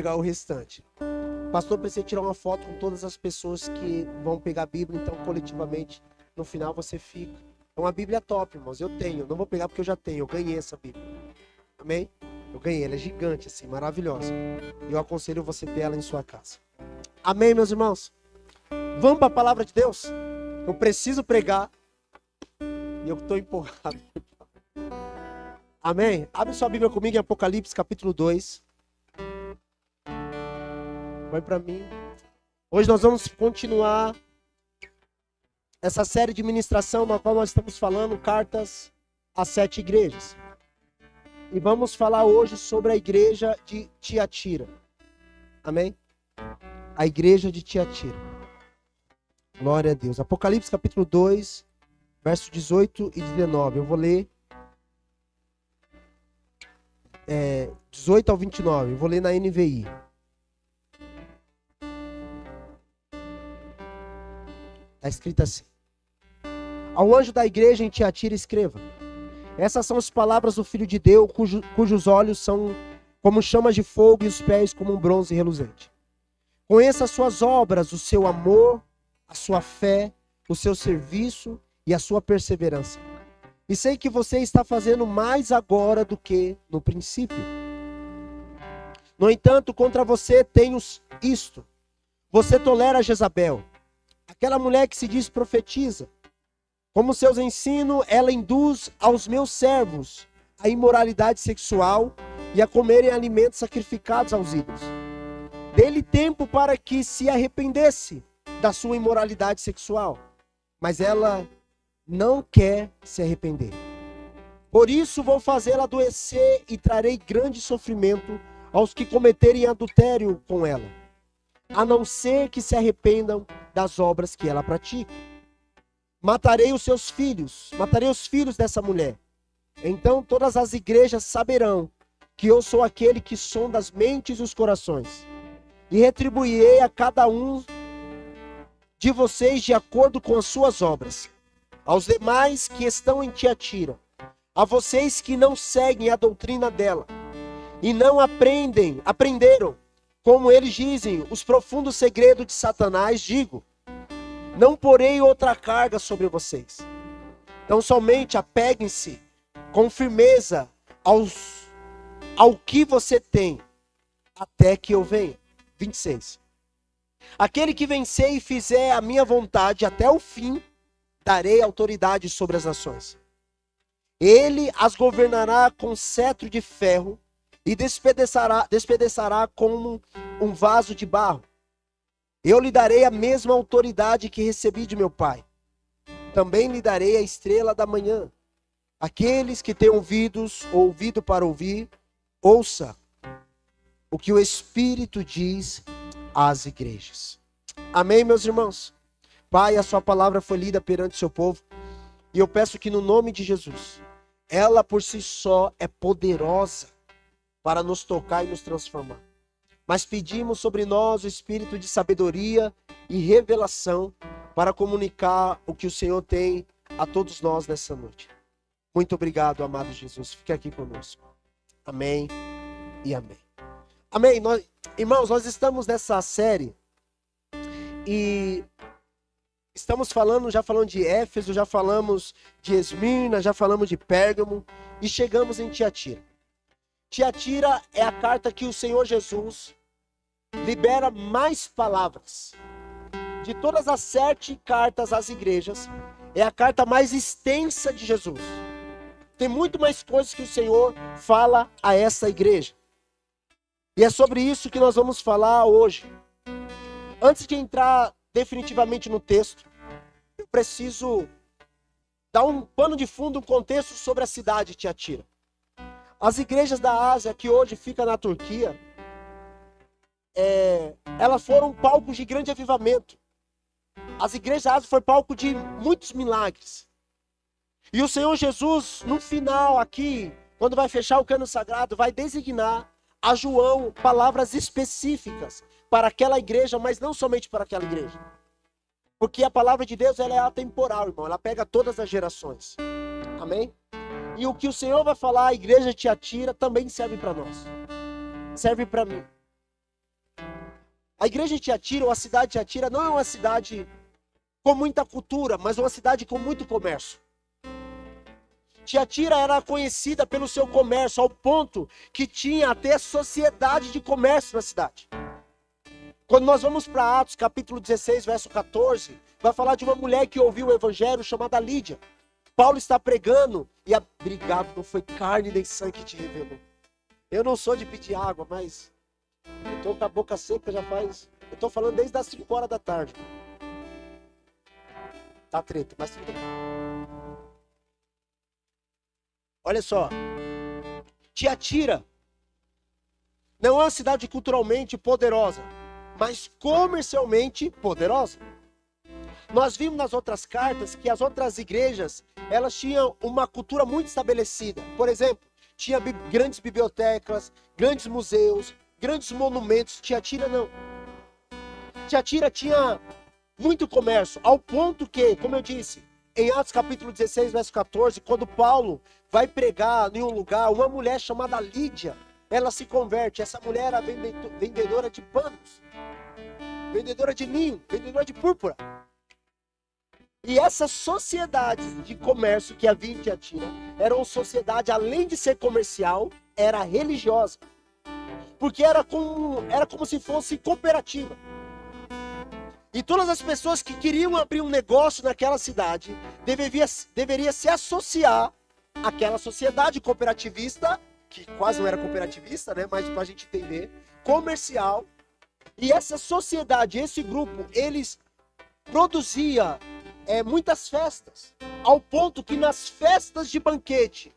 pegar o restante. Pastor, precisa tirar uma foto com todas as pessoas que vão pegar a Bíblia, então coletivamente, no final você fica. É uma Bíblia top, irmãos, eu tenho, não vou pegar porque eu já tenho, eu ganhei essa Bíblia. Amém? Eu ganhei, ela é gigante assim, maravilhosa. E eu aconselho você ter ela em sua casa. Amém, meus irmãos? Vamos para a palavra de Deus? Eu preciso pregar e eu estou empolgado. Amém? Abre sua Bíblia comigo em Apocalipse capítulo 2. Vai para mim. Hoje nós vamos continuar essa série de ministração na qual nós estamos falando cartas às 7 igrejas. E vamos falar hoje sobre a igreja de Tiatira. Amém? A igreja de Tiatira. Glória a Deus. Apocalipse capítulo 2, verso 18 e 19. Eu vou ler 18 ao 29. Eu vou ler na NVI. Está escrito assim: ao anjo da igreja em Tiatira escreva: essas são as palavras do Filho de Deus, cujos olhos são como chamas de fogo e os pés como um bronze reluzente. Conheça as suas obras, o seu amor, a sua fé, o seu serviço e a sua perseverança. E sei que você está fazendo mais agora do que no princípio. No entanto, contra você tenho isto: você tolera Jezabel, aquela mulher que se diz profetiza. Como seus ensinos, ela induz aos meus servos a imoralidade sexual e a comerem alimentos sacrificados aos ídolos. Dê-lhe tempo para que se arrependesse da sua imoralidade sexual, mas ela não quer se arrepender. Por isso vou fazê-la adoecer e trarei grande sofrimento aos que cometerem adultério com ela, a não ser que se arrependam das obras que ela pratica. Matarei os seus filhos, matarei os filhos dessa mulher. Então todas as igrejas saberão que eu sou aquele que sonda as mentes e os corações, e retribuirei a cada um de vocês de acordo com as suas obras. Aos demais que estão em Tiatira, a vocês que não seguem a doutrina dela, e não aprenderam, como eles dizem, os profundos segredos de Satanás, digo: não porei outra carga sobre vocês. Então somente apeguem-se com firmeza ao que você tem, até que eu venha. 26. Aquele que vencer e fizer a minha vontade até o fim, darei autoridade sobre as nações. Ele as governará com cetro de ferro e despedaçará como um vaso de barro. Eu lhe darei a mesma autoridade que recebi de meu Pai. Também lhe darei a estrela da manhã. Aqueles que têm ouvido para ouvir, ouça o que o Espírito diz às igrejas. Amém, meus irmãos? Pai, a sua palavra foi lida perante o seu povo, e eu peço que no nome de Jesus, ela por si só é poderosa para nos tocar e nos transformar. Mas pedimos sobre nós o espírito de sabedoria e revelação para comunicar o que o Senhor tem a todos nós nessa noite. Muito obrigado, amado Jesus. Fique aqui conosco. Amém e amém. Amém. Irmãos, nós estamos nessa série e estamos já falando de Éfeso, já falamos de Esmirna, já falamos de Pérgamo e chegamos em Tiatira. Tiatira é a carta que o Senhor Jesus libera mais palavras. De todas as 7 cartas às igrejas, é a carta mais extensa de Jesus. Tem muito mais coisas que o Senhor fala a essa igreja. E é sobre isso que nós vamos falar hoje. Antes de entrar definitivamente no texto, eu preciso dar um pano de fundo, um contexto sobre a cidade de Tiatira. As igrejas da Ásia, que hoje fica na Turquia, elas foram palcos de grande avivamento. As igrejas da Ásia foram palco de muitos milagres. E o Senhor Jesus, no final aqui, quando vai fechar o cânon sagrado, vai designar a João palavras específicas para aquela igreja, mas não somente para aquela igreja. Porque a palavra de Deus, ela é atemporal, irmão. Ela pega todas as gerações. Amém? E o que o Senhor vai falar à igreja de Tiatira também serve para nós. Serve para mim. A igreja de Tiatira, ou a cidade de Tiatira, não é uma cidade com muita cultura, mas uma cidade com muito comércio. Tiatira era conhecida pelo seu comércio, ao ponto que tinha até sociedade de comércio na cidade. Quando nós vamos para Atos, capítulo 16, verso 14, vai falar de uma mulher que ouviu o evangelho chamada Lídia. Paulo está pregando e obrigado, não foi carne nem sangue que te revelou. Eu não sou de pedir água, mas eu estou com a boca seca já faz... Eu estou falando desde as 5 horas da tarde. Tá treta, mas tudo bem. Olha só. Tiatira não é uma cidade culturalmente poderosa, mas comercialmente poderosa. Nós vimos nas outras cartas que as outras igrejas, elas tinham uma cultura muito estabelecida. Por exemplo, tinha grandes bibliotecas, grandes museus, grandes monumentos. Tiatira não. Tiatira tinha muito comércio, ao ponto que, como eu disse, em Atos capítulo 16, verso 14, quando Paulo vai pregar em um lugar, uma mulher chamada Lídia, ela se converte. Essa mulher era vendedora de panos, vendedora de linho, vendedora de púrpura. E essa sociedade de comércio que havia em Tiatira era uma sociedade, além de ser comercial, era religiosa. Porque era como se fosse cooperativa. E todas as pessoas que queriam abrir um negócio naquela cidade deveria se associar àquela sociedade cooperativista, que quase não era cooperativista, né? Mas para a gente entender, comercial. E essa sociedade, esse grupo, eles produzia muitas festas, ao ponto que nas festas de banquete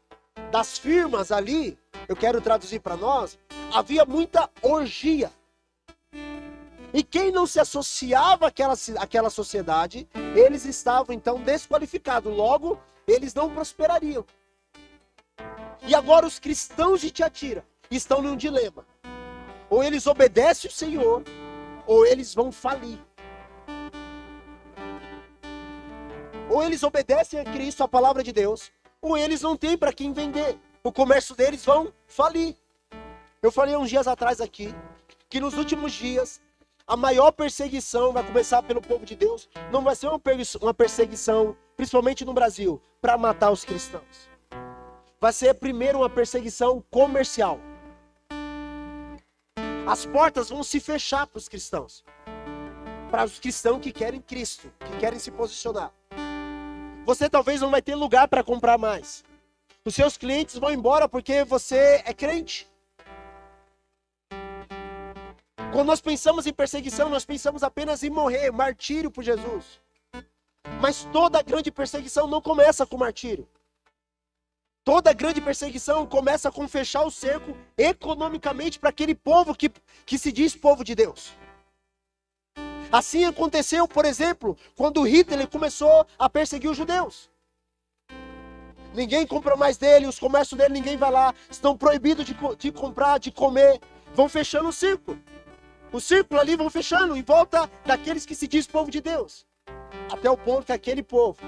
das firmas ali, eu quero traduzir para nós, havia muita orgia. E quem não se associava àquela sociedade, eles estavam então desqualificados. Logo, eles não prosperariam. E agora os cristãos de Tiatira estão num dilema. Ou eles obedecem o Senhor, ou eles vão falir. Ou eles obedecem a Cristo, a palavra de Deus, ou eles não têm para quem vender. O comércio deles vão falir. Eu falei uns dias atrás aqui, que nos últimos dias, a maior perseguição vai começar pelo povo de Deus. Não vai ser uma perseguição, principalmente no Brasil, para matar os cristãos. Vai ser primeiro uma perseguição comercial. As portas vão se fechar para os cristãos. Para os cristãos que querem Cristo, que querem se posicionar. Você talvez não vai ter lugar para comprar mais. Os seus clientes vão embora porque você é crente. Quando nós pensamos em perseguição, nós pensamos apenas em morrer, martírio por Jesus. Mas toda grande perseguição não começa com martírio. Toda grande perseguição começa com fechar o cerco economicamente para aquele povo que se diz povo de Deus. Assim aconteceu, por exemplo, quando Hitler começou a perseguir os judeus. Ninguém compra mais dele, os comércios dele, ninguém vai lá. Estão proibidos de comprar, de comer. Vão fechando o círculo. O círculo ali vão fechando em volta daqueles que se diz povo de Deus. Até o ponto que aquele povo,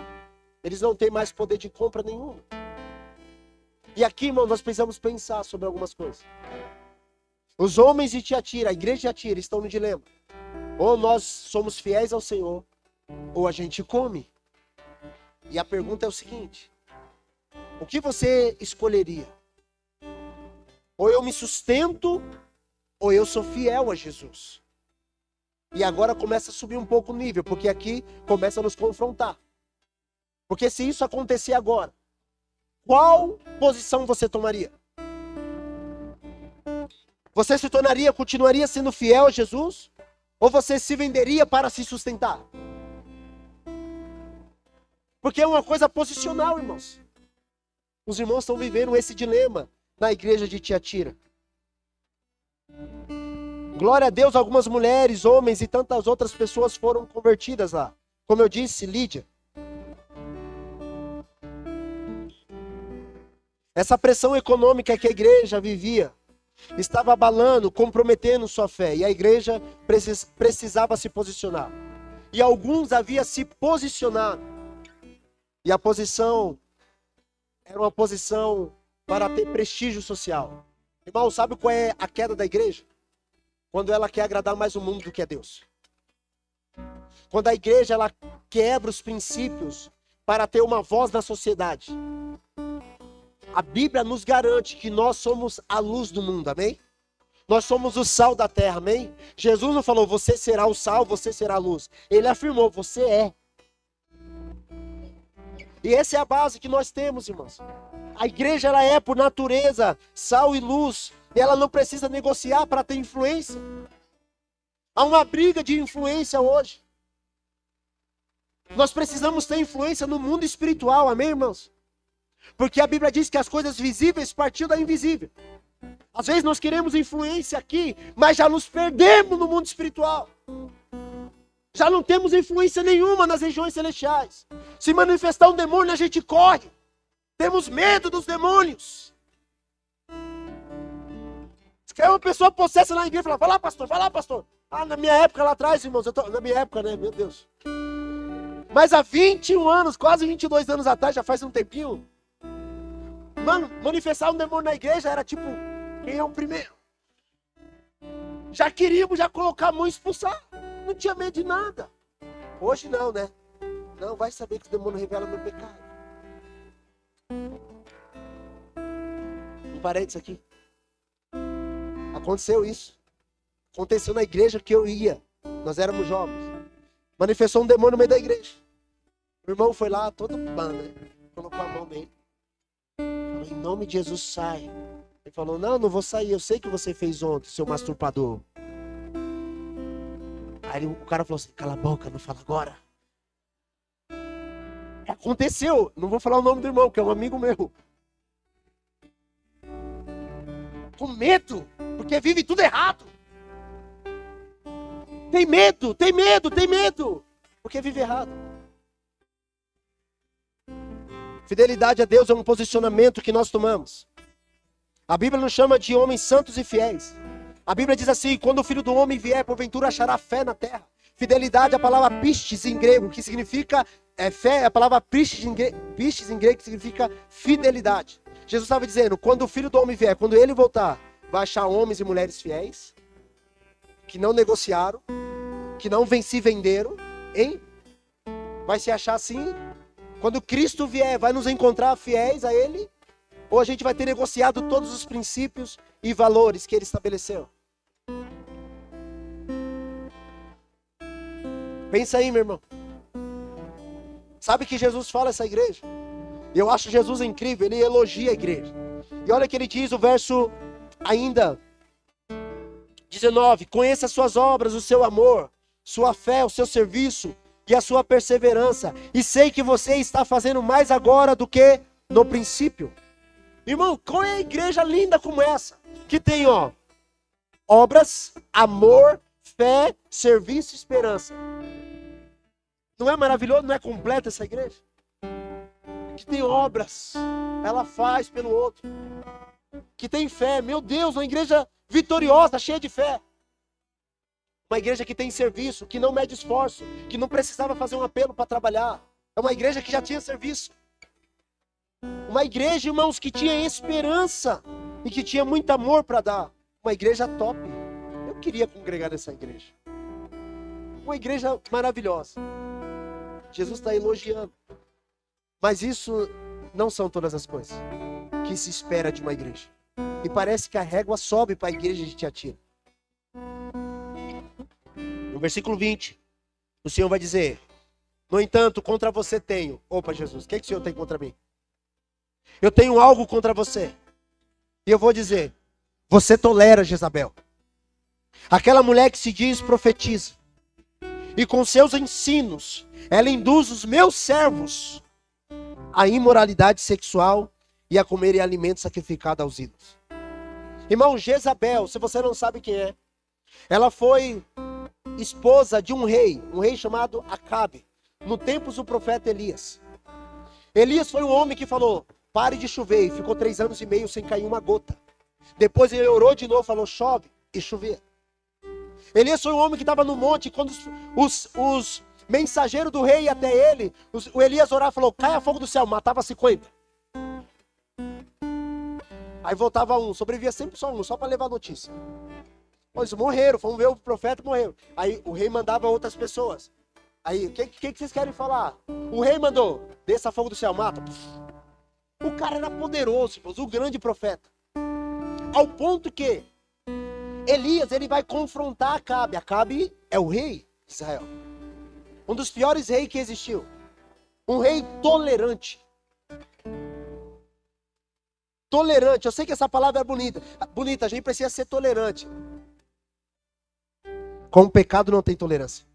eles não têm mais poder de compra nenhum. E aqui, irmão, nós precisamos pensar sobre algumas coisas. Os homens de Tiatira, a igreja de Tiatira, estão no dilema. Ou nós somos fiéis ao Senhor, ou a gente come. E a pergunta é o seguinte: o que você escolheria? Ou eu me sustento, ou eu sou fiel a Jesus. E agora começa a subir um pouco o nível, porque aqui começa a nos confrontar. Porque se isso acontecer agora, qual posição você tomaria? Você se tornaria, continuaria sendo fiel a Jesus? Ou você se venderia para se sustentar? Porque é uma coisa posicional, irmãos. Os irmãos estão vivendo esse dilema na igreja de Tiatira. Glória a Deus, algumas mulheres, homens e tantas outras pessoas foram convertidas lá. Como eu disse, Lídia. Essa pressão econômica que a igreja vivia estava abalando, comprometendo sua fé. E a igreja precisava se posicionar. E alguns haviam se posicionado. E a posição era uma posição para ter prestígio social. Irmão, sabe qual é a queda da igreja? quando ela quer agradar mais o mundo do que a Deus. Quando a igreja ela quebra os princípios para ter uma voz na sociedade. A Bíblia nos garante que nós somos a luz do mundo, amém? Nós somos o sal da terra, amém? Jesus não falou, você será o sal, você será a luz. Ele afirmou, você é. E essa é a base que nós temos, irmãos. A igreja ela é, por natureza, sal e luz. E ela não precisa negociar para ter influência. Há uma briga de influência hoje. Nós precisamos ter influência no mundo espiritual, amém, irmãos? Porque a Bíblia diz que as coisas visíveis partiam da invisível. Às vezes nós queremos influência aqui, mas já nos perdemos no mundo espiritual. Já não temos influência nenhuma nas regiões celestiais. Se manifestar um demônio, a gente corre. Temos medo dos demônios. Se quer uma pessoa possessa na igreja, fala, vai lá, pastor, vai lá, pastor. Ah, na minha época lá atrás, irmãos, na minha época, né, meu Deus. Mas há 21 anos, quase 22 anos atrás, já faz um tempinho. Mano, manifestar um demônio na igreja era tipo, quem é o primeiro? Já queríamos já colocar a mão e expulsar. Não tinha medo de nada. Hoje não, né? Não, vai saber que o demônio revela meu pecado. Um parênteses aqui. Aconteceu isso. Aconteceu na igreja que eu ia. Nós éramos jovens. Manifestou um demônio no meio da igreja. O irmão foi lá, todo pano, né? Colocou a mão nele. Falou, em nome de Jesus, sai. Ele falou, não vou sair. Eu sei que você fez ontem, seu masturpador. Aí o cara falou assim, cala a boca, não fala agora. Aconteceu. Não vou falar o nome do irmão, que é um amigo meu. Com medo, porque vive tudo errado. Tem medo, tem medo, tem medo. Porque vive errado. Fidelidade a Deus é um posicionamento que nós tomamos. A Bíblia nos chama de homens santos e fiéis. A Bíblia diz assim, quando o Filho do Homem vier, porventura achará fé na terra. Fidelidade é a palavra pistes em grego, que significa, fé é a palavra pistes em grego, que significa fidelidade. Jesus estava dizendo, quando o Filho do Homem vier, quando ele voltar, vai achar homens e mulheres fiéis, que não negociaram, que não se venderam, hein? Vai se achar assim? Quando Cristo vier, vai nos encontrar fiéis a Ele? Ou a gente vai ter negociado todos os princípios e valores que Ele estabeleceu? Pensa aí, meu irmão. Sabe que Jesus fala essa igreja? Eu acho Jesus incrível, Ele elogia a igreja. E olha que Ele diz o verso ainda 19. Conheça as suas obras, o seu amor, sua fé, o seu serviço e a sua perseverança. E sei que você está fazendo mais agora do que no princípio. Irmão, qual é a igreja linda como essa? Que tem, obras, amor, fé, serviço e esperança. Não é maravilhoso? Não é completa essa igreja? Que tem obras, ela faz pelo outro. Que tem fé, meu Deus, uma igreja vitoriosa, cheia de fé. Uma igreja que tem serviço, que não mede esforço, que não precisava fazer um apelo para trabalhar. É uma igreja que já tinha serviço. Uma igreja, irmãos, que tinha esperança e que tinha muito amor para dar. Uma igreja top. Eu queria congregar nessa igreja. Uma igreja maravilhosa. Jesus está elogiando. Mas isso não são todas as coisas que se espera de uma igreja. E parece que a régua sobe para a igreja de Tiatira. No versículo 20, o Senhor vai dizer, no entanto, contra você tenho. Opa, Jesus, o que o Senhor tem contra mim? Eu tenho algo contra você. E eu vou dizer, você tolera Jezabel. Aquela mulher que se diz profetiza. E com seus ensinos, ela induz os meus servos à imoralidade sexual e a comerem alimentos sacrificados aos ídolos. Irmão, Jezabel, se você não sabe quem é, ela foi esposa de um rei chamado Acabe, no tempo do profeta Elias. Elias foi um homem que falou, pare de chover, e ficou 3 anos e meio sem cair uma gota. Depois ele orou de novo, falou, chove, e chovia. Elias foi um homem que estava no monte, quando os mensageiros do rei até ele, o Elias orava e falou, caia fogo do céu, matava 50. Aí voltava um, sobrevivia sempre só um, só para levar a notícia. Eles morreram, fomos ver o profeta, morreu. Aí o rei mandava outras pessoas. Aí, o que vocês querem falar? O rei mandou, desça fogo do céu, mata. O cara era poderoso, o grande profeta. Ao ponto que Elias, ele vai confrontar Acabe. Acabe é o rei de Israel. Um dos piores reis que existiu. Um rei tolerante. Tolerante, eu sei que essa palavra é bonita. Bonita, a gente precisa ser tolerante. Com o pecado não tem tolerância.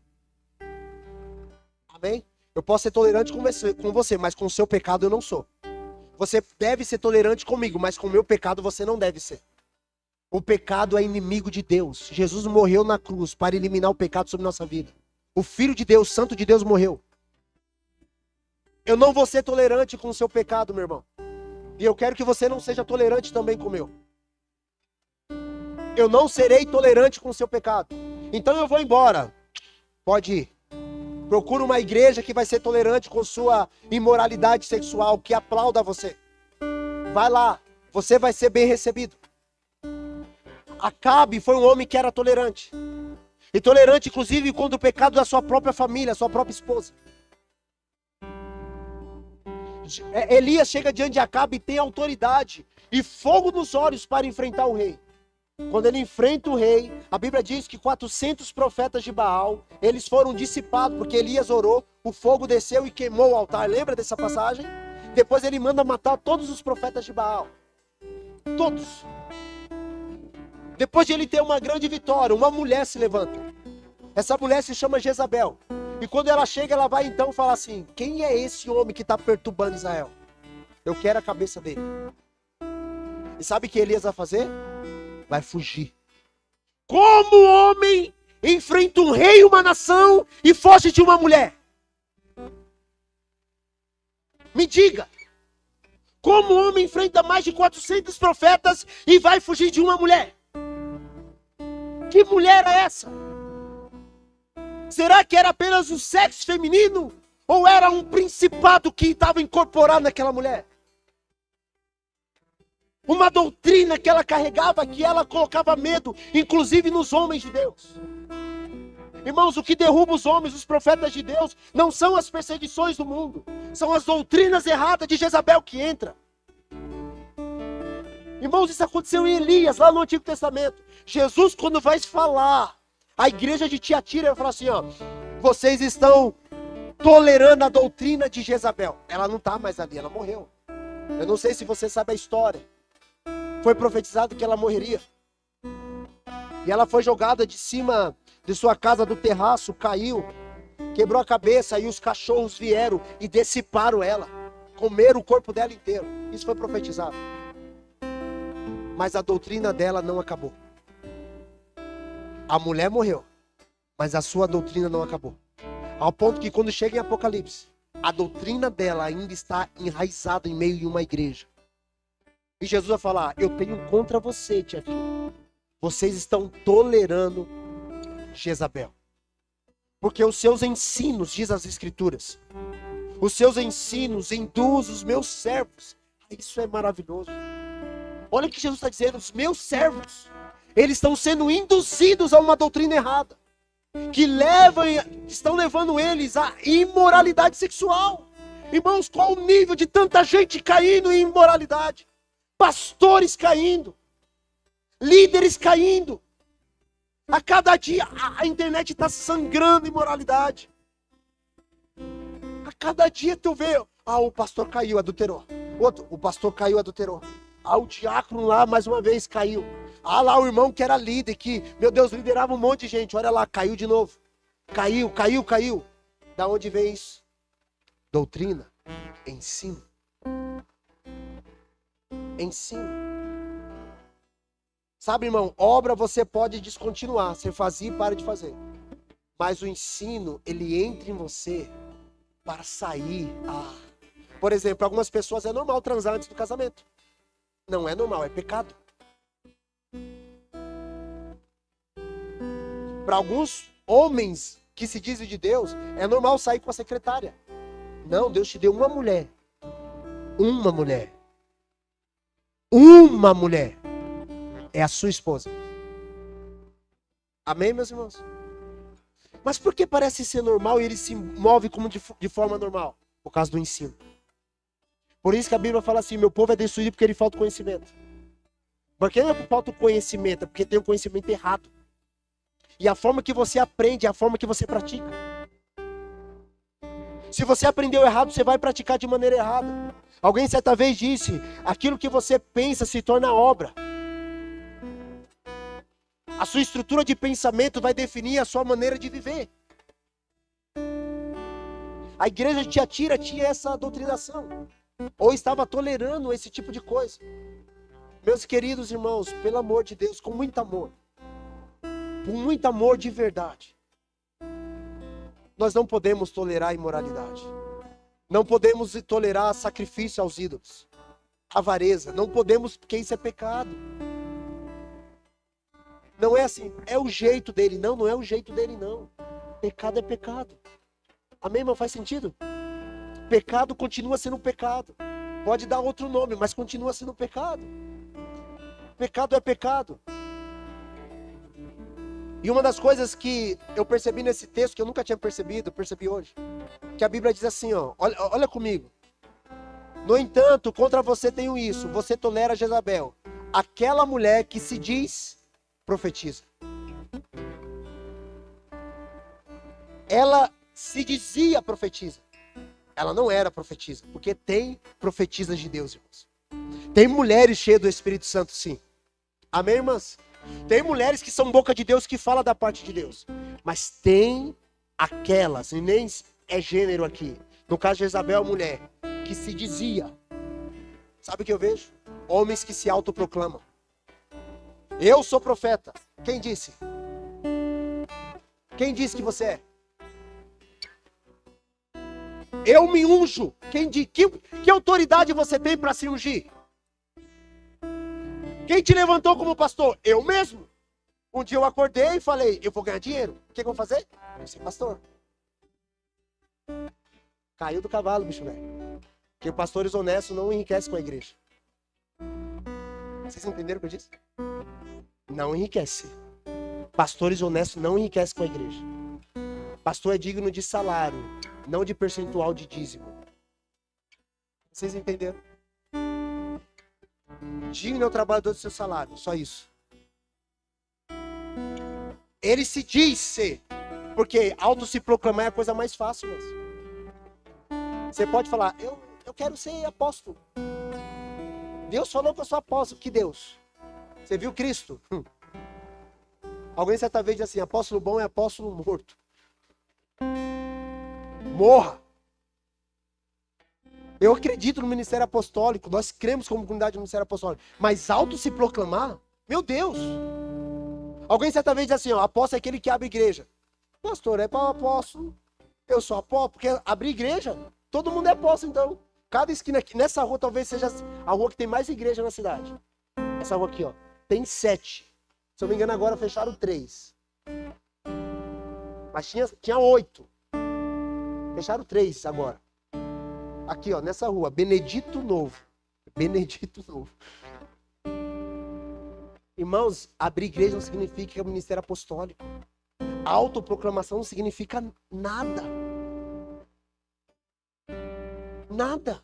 Amém? Eu posso ser tolerante com você, mas com o seu pecado eu não sou. Você deve ser tolerante comigo, mas com o meu pecado você não deve ser. O pecado é inimigo de Deus. Jesus morreu na cruz para eliminar o pecado sobre nossa vida. O Filho de Deus, Santo de Deus, morreu. Eu não vou ser tolerante com o seu pecado, meu irmão. E eu quero que você não seja tolerante também com o meu. Eu não serei tolerante com o seu pecado. Então eu vou embora. Pode ir. Procura uma igreja que vai ser tolerante com sua imoralidade sexual, que aplauda você. Vai lá. Você vai ser bem recebido. Acabe foi um homem que era tolerante. E tolerante, inclusive, contra o pecado da sua própria família, sua própria esposa. Elias chega diante de Acabe e tem autoridade e fogo nos olhos para enfrentar o rei. Quando ele enfrenta o rei, a Bíblia diz que 400 profetas de Baal, eles foram dissipados, porque Elias orou, o fogo desceu e queimou o altar. Lembra dessa passagem? Depois ele manda matar todos os profetas de Baal. Todos. Depois de ele ter uma grande vitória, uma mulher se levanta. Essa mulher se chama Jezabel. E quando ela chega, ela vai então falar assim: quem é esse homem que está perturbando Israel? Eu quero a cabeça dele. E sabe o que Elias vai fazer? Vai fugir. Como homem enfrenta um rei e uma nação e foge de uma mulher? Me diga. Como homem enfrenta mais de 400 profetas e vai fugir de uma mulher? Que mulher é essa? Será que era apenas o sexo feminino? Ou era um principado que estava incorporado naquela mulher? Uma doutrina que ela carregava, que ela colocava medo, inclusive nos homens de Deus. Irmãos, o que derruba os homens, os profetas de Deus, não são as perseguições do mundo. São as doutrinas erradas de Jezabel que entra. Irmãos, isso aconteceu em Elias, lá no Antigo Testamento. Jesus, quando vai falar, a igreja de Tiatira vai falar assim, ó: vocês estão tolerando a doutrina de Jezabel. Ela não está mais ali, ela morreu. Eu não sei se você sabe a história. Foi profetizado que ela morreria. E ela foi jogada de cima de sua casa, do terraço, caiu, quebrou a cabeça, e os cachorros vieram e dissiparam ela. Comeram o corpo dela inteiro. Isso foi profetizado. Mas a doutrina dela não acabou. A mulher morreu, mas a sua doutrina não acabou. Ao ponto que quando chega em Apocalipse, a doutrina dela ainda está enraizada em meio de uma igreja. E Jesus vai falar: eu tenho contra você, tia filha. Vocês estão tolerando Jezabel. Porque os seus ensinos, diz as Escrituras, os seus ensinos induzem os meus servos. Isso é maravilhoso. Olha o que Jesus está dizendo: os meus servos, eles estão sendo induzidos a uma doutrina errada, que estão levando eles à imoralidade sexual. Irmãos, qual o nível de tanta gente caindo em imoralidade? Pastores caindo, líderes caindo. A cada dia a internet está sangrando imoralidade. A cada dia tu vê: o pastor caiu, adulterou. O pastor caiu, adulterou. O diácono lá mais uma vez caiu. Lá o irmão que era líder, que, meu Deus, liderava um monte de gente, olha lá, caiu de novo. Caiu. Da onde vem isso? Doutrina, ensino. Sabe, irmão, obra você pode descontinuar, você fazia e para de fazer. Mas o ensino, ele entra em você para sair. Por exemplo, para algumas pessoas é normal transar antes do casamento. Não é normal, é pecado. Para alguns homens que se dizem de Deus, é normal sair com a secretária. Não, Deus te deu uma mulher. Uma mulher. Uma mulher. É a sua esposa. Amém, meus irmãos? Mas por que parece ser normal e ele se move como de forma normal? Por causa do ensino. Por isso que a Bíblia fala assim, meu povo é destruído porque ele falta conhecimento. Por que não falta o conhecimento? É porque tem o conhecimento errado. E a forma que você aprende é a forma que você pratica. Se você aprendeu errado, você vai praticar de maneira errada. Alguém certa vez disse, aquilo que você pensa se torna obra. A sua estrutura de pensamento vai definir a sua maneira de viver. A igreja de Tiatira tinha essa doutrinação. Ou estava tolerando esse tipo de coisa. Meus queridos irmãos, pelo amor de Deus, com muito amor de verdade, nós não podemos tolerar a imoralidade. Não podemos tolerar sacrifício aos ídolos. Avareza. Não podemos, porque isso é pecado. Não é assim, é o jeito dele. Não, não é o jeito dele, não. Pecado é pecado. Amém, irmão? Faz sentido? Pecado continua sendo pecado. Pode dar outro nome, mas continua sendo pecado. Pecado é pecado. E uma das coisas que eu percebi nesse texto, que eu nunca tinha percebido, percebi hoje, que a Bíblia diz assim, ó, olha comigo. No entanto, contra você tenho isso, você tolera Jezabel, aquela mulher que se diz profetiza. Ela se dizia profetiza. Ela não era profetisa, porque tem profetisas de Deus, irmãos. Tem mulheres cheias do Espírito Santo, sim. Amém, irmãs? Tem mulheres que são boca de Deus, que falam da parte de Deus. Mas tem aquelas, e nem é gênero aqui. No caso de Jezabel, a mulher, que se dizia. Sabe o que eu vejo? Homens que se autoproclamam. Eu sou profeta. Quem disse? Quem disse que você é? Eu me unjo. Que autoridade você tem para se ungir? Quem te levantou como pastor? Eu mesmo. Um dia eu acordei e falei, eu vou ganhar dinheiro. O que eu vou fazer? Eu vou ser pastor. Caiu do cavalo, bicho velho. Porque pastores honestos não enriquecem com a igreja. Vocês entenderam o que eu disse? Não enriquece. Pastores honestos não enriquecem com a igreja. Pastor é digno de salário, não de percentual de dízimo. Vocês entenderam? Digno é o trabalhador do seu salário, só isso. Ele se diz ser, porque auto se proclamar é a coisa mais fácil, mas você pode falar, eu quero ser apóstolo. Deus falou que eu sou apóstolo. Que Deus? Você viu Cristo? Alguém certa vez diz assim, apóstolo bom é apóstolo morto. Morra. Eu acredito no ministério apostólico, nós cremos como comunidade no ministério apostólico, mas auto se proclamar, meu Deus. Alguém certa vez diz assim, ó, apóstolo é aquele que abre igreja. Pastor, é para apóstolo. Eu sou apóstolo, porque abrir igreja, todo mundo é apóstolo então. Cada esquina aqui, nessa rua talvez seja a rua que tem mais igreja na cidade. Essa rua aqui, ó, tem 7. Se eu não me engano agora fecharam 3. Mas tinha 8. Fecharam 3 agora. Aqui, ó, nessa rua, Benedito Novo. Benedito Novo. Irmãos, abrir igreja não significa que é o ministério apostólico. Autoproclamação não significa nada. Nada.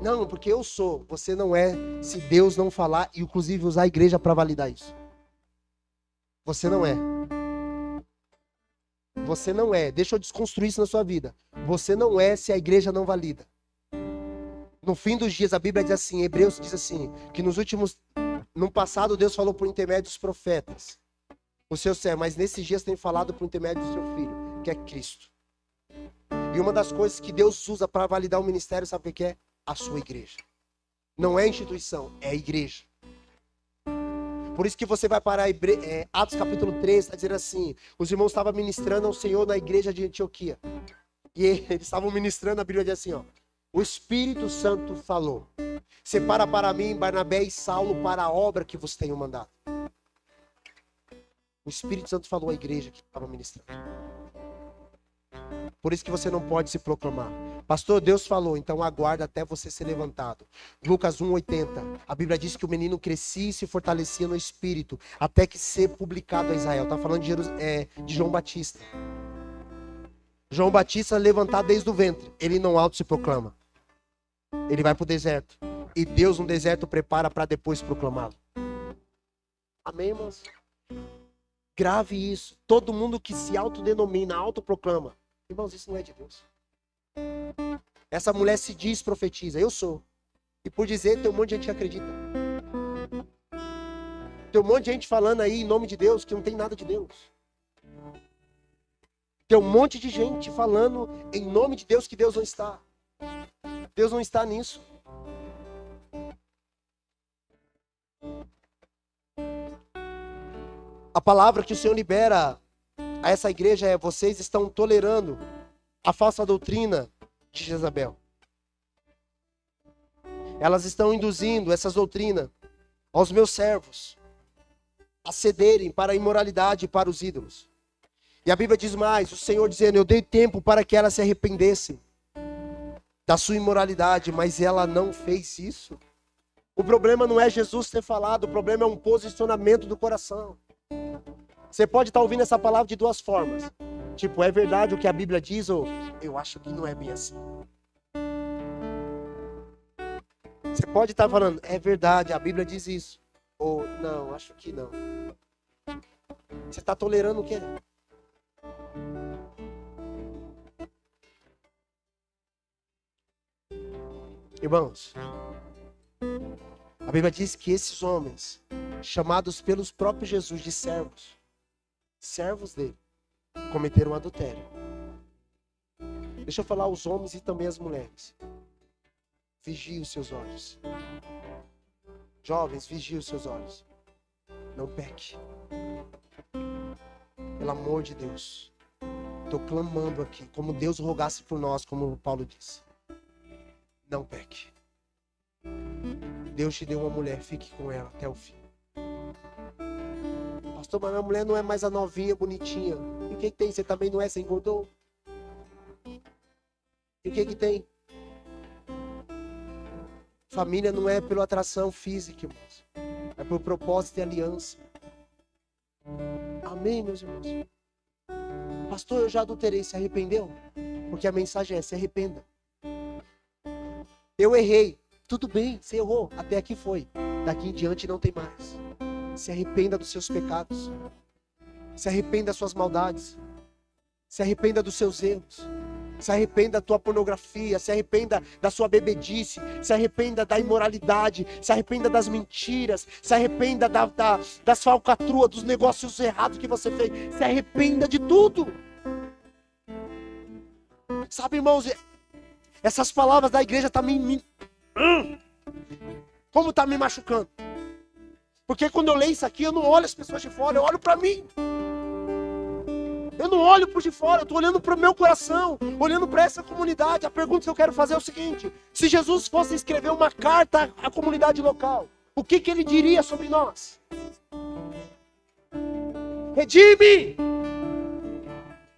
Não, porque eu sou. Você não é, se Deus não falar e inclusive usar a igreja para validar isso. Você não é. Você não é. Deixa eu desconstruir isso na sua vida. Você não é se a igreja não valida. No fim dos dias, a Bíblia diz assim, Hebreus diz assim, que no passado Deus falou por intermédio dos profetas, o seu servo, mas nesses dias tem falado por intermédio do seu filho, que é Cristo. E uma das coisas que Deus usa para validar o ministério, sabe o que é? A sua igreja. Não é instituição, é a igreja. Por isso que você vai parar Atos capítulo 3, está dizendo assim, os irmãos estavam ministrando ao Senhor na igreja de Antioquia. E eles estavam ministrando, a Bíblia diz assim, ó, o Espírito Santo falou, separa para mim Barnabé e Saulo para a obra que vos tenho mandado. O Espírito Santo falou à igreja que estava ministrando. Por isso que você não pode se proclamar. Pastor, Deus falou, então aguarda até você ser levantado. Lucas 1:80, a Bíblia diz que o menino crescia e se fortalecia no espírito, até que ser publicado a Israel. Está falando de João Batista. João Batista levantado desde o ventre, ele não auto se proclama. Ele vai para o deserto. E Deus no deserto prepara para depois proclamá-lo. Amém, irmãos? Grave isso. Todo mundo que se autodenomina, autoproclama. Irmãos, isso não é de Deus. Essa mulher se diz profetiza. Eu sou. E por dizer, tem um monte de gente que acredita. Tem um monte de gente falando aí em nome de Deus que não tem nada de Deus. Tem um monte de gente falando em nome de Deus que Deus não está. Deus não está nisso. A palavra que o Senhor libera a essa igreja é: vocês estão tolerando a falsa doutrina de Jezabel. Elas estão induzindo essas doutrinas aos meus servos a cederem para a imoralidade e para os ídolos. E a Bíblia diz mais, o Senhor dizendo: eu dei tempo para que ela se arrependesse da sua imoralidade, mas ela não fez isso. O problema não é Jesus ter falado, o problema é um posicionamento do coração. Você pode estar ouvindo essa palavra de duas formas. Tipo, é verdade o que a Bíblia diz, ou eu acho que não é bem assim. Você pode estar falando, é verdade, a Bíblia diz isso. Ou, não, acho que não. Você está tolerando o quê? Irmãos, a Bíblia diz que esses homens, chamados pelos próprios Jesus de servos dele, cometeram adultério. Deixa eu falar aos homens e também às mulheres. Vigie os seus olhos. Jovens, vigie os seus olhos. Não peque. Pelo amor de Deus. Estou clamando aqui, como Deus rogasse por nós, como Paulo disse. Não peque. Deus te deu uma mulher, fique com ela até o fim. Pastor, mas minha mulher não é mais a novinha, bonitinha. E o que tem? Você também não é? Você engordou? E o que tem? Família não é pela atração física, irmãos. É por propósito e aliança. Amém, meus irmãos? Pastor, eu já adulterei, se arrependeu? Porque a mensagem é: se arrependa. Eu errei. Tudo bem, você errou. Até aqui foi. Daqui em diante não tem mais. Se arrependa dos seus pecados. Se arrependa das suas maldades. Se arrependa dos seus erros. Se arrependa da tua pornografia. Se arrependa da sua bebedice. Se arrependa da imoralidade. Se arrependa das mentiras. Se arrependa das falcatruas, dos negócios errados que você fez. Se arrependa de tudo. Sabe, irmãos, essas palavras da igreja estão como está me machucando? Porque quando eu leio isso aqui, eu não olho as pessoas de fora, eu olho para mim. Eu não olho por de fora, eu estou olhando para o meu coração, olhando para essa comunidade. A pergunta que eu quero fazer é o seguinte: se Jesus fosse escrever uma carta à comunidade local, o que ele diria sobre nós? Redime!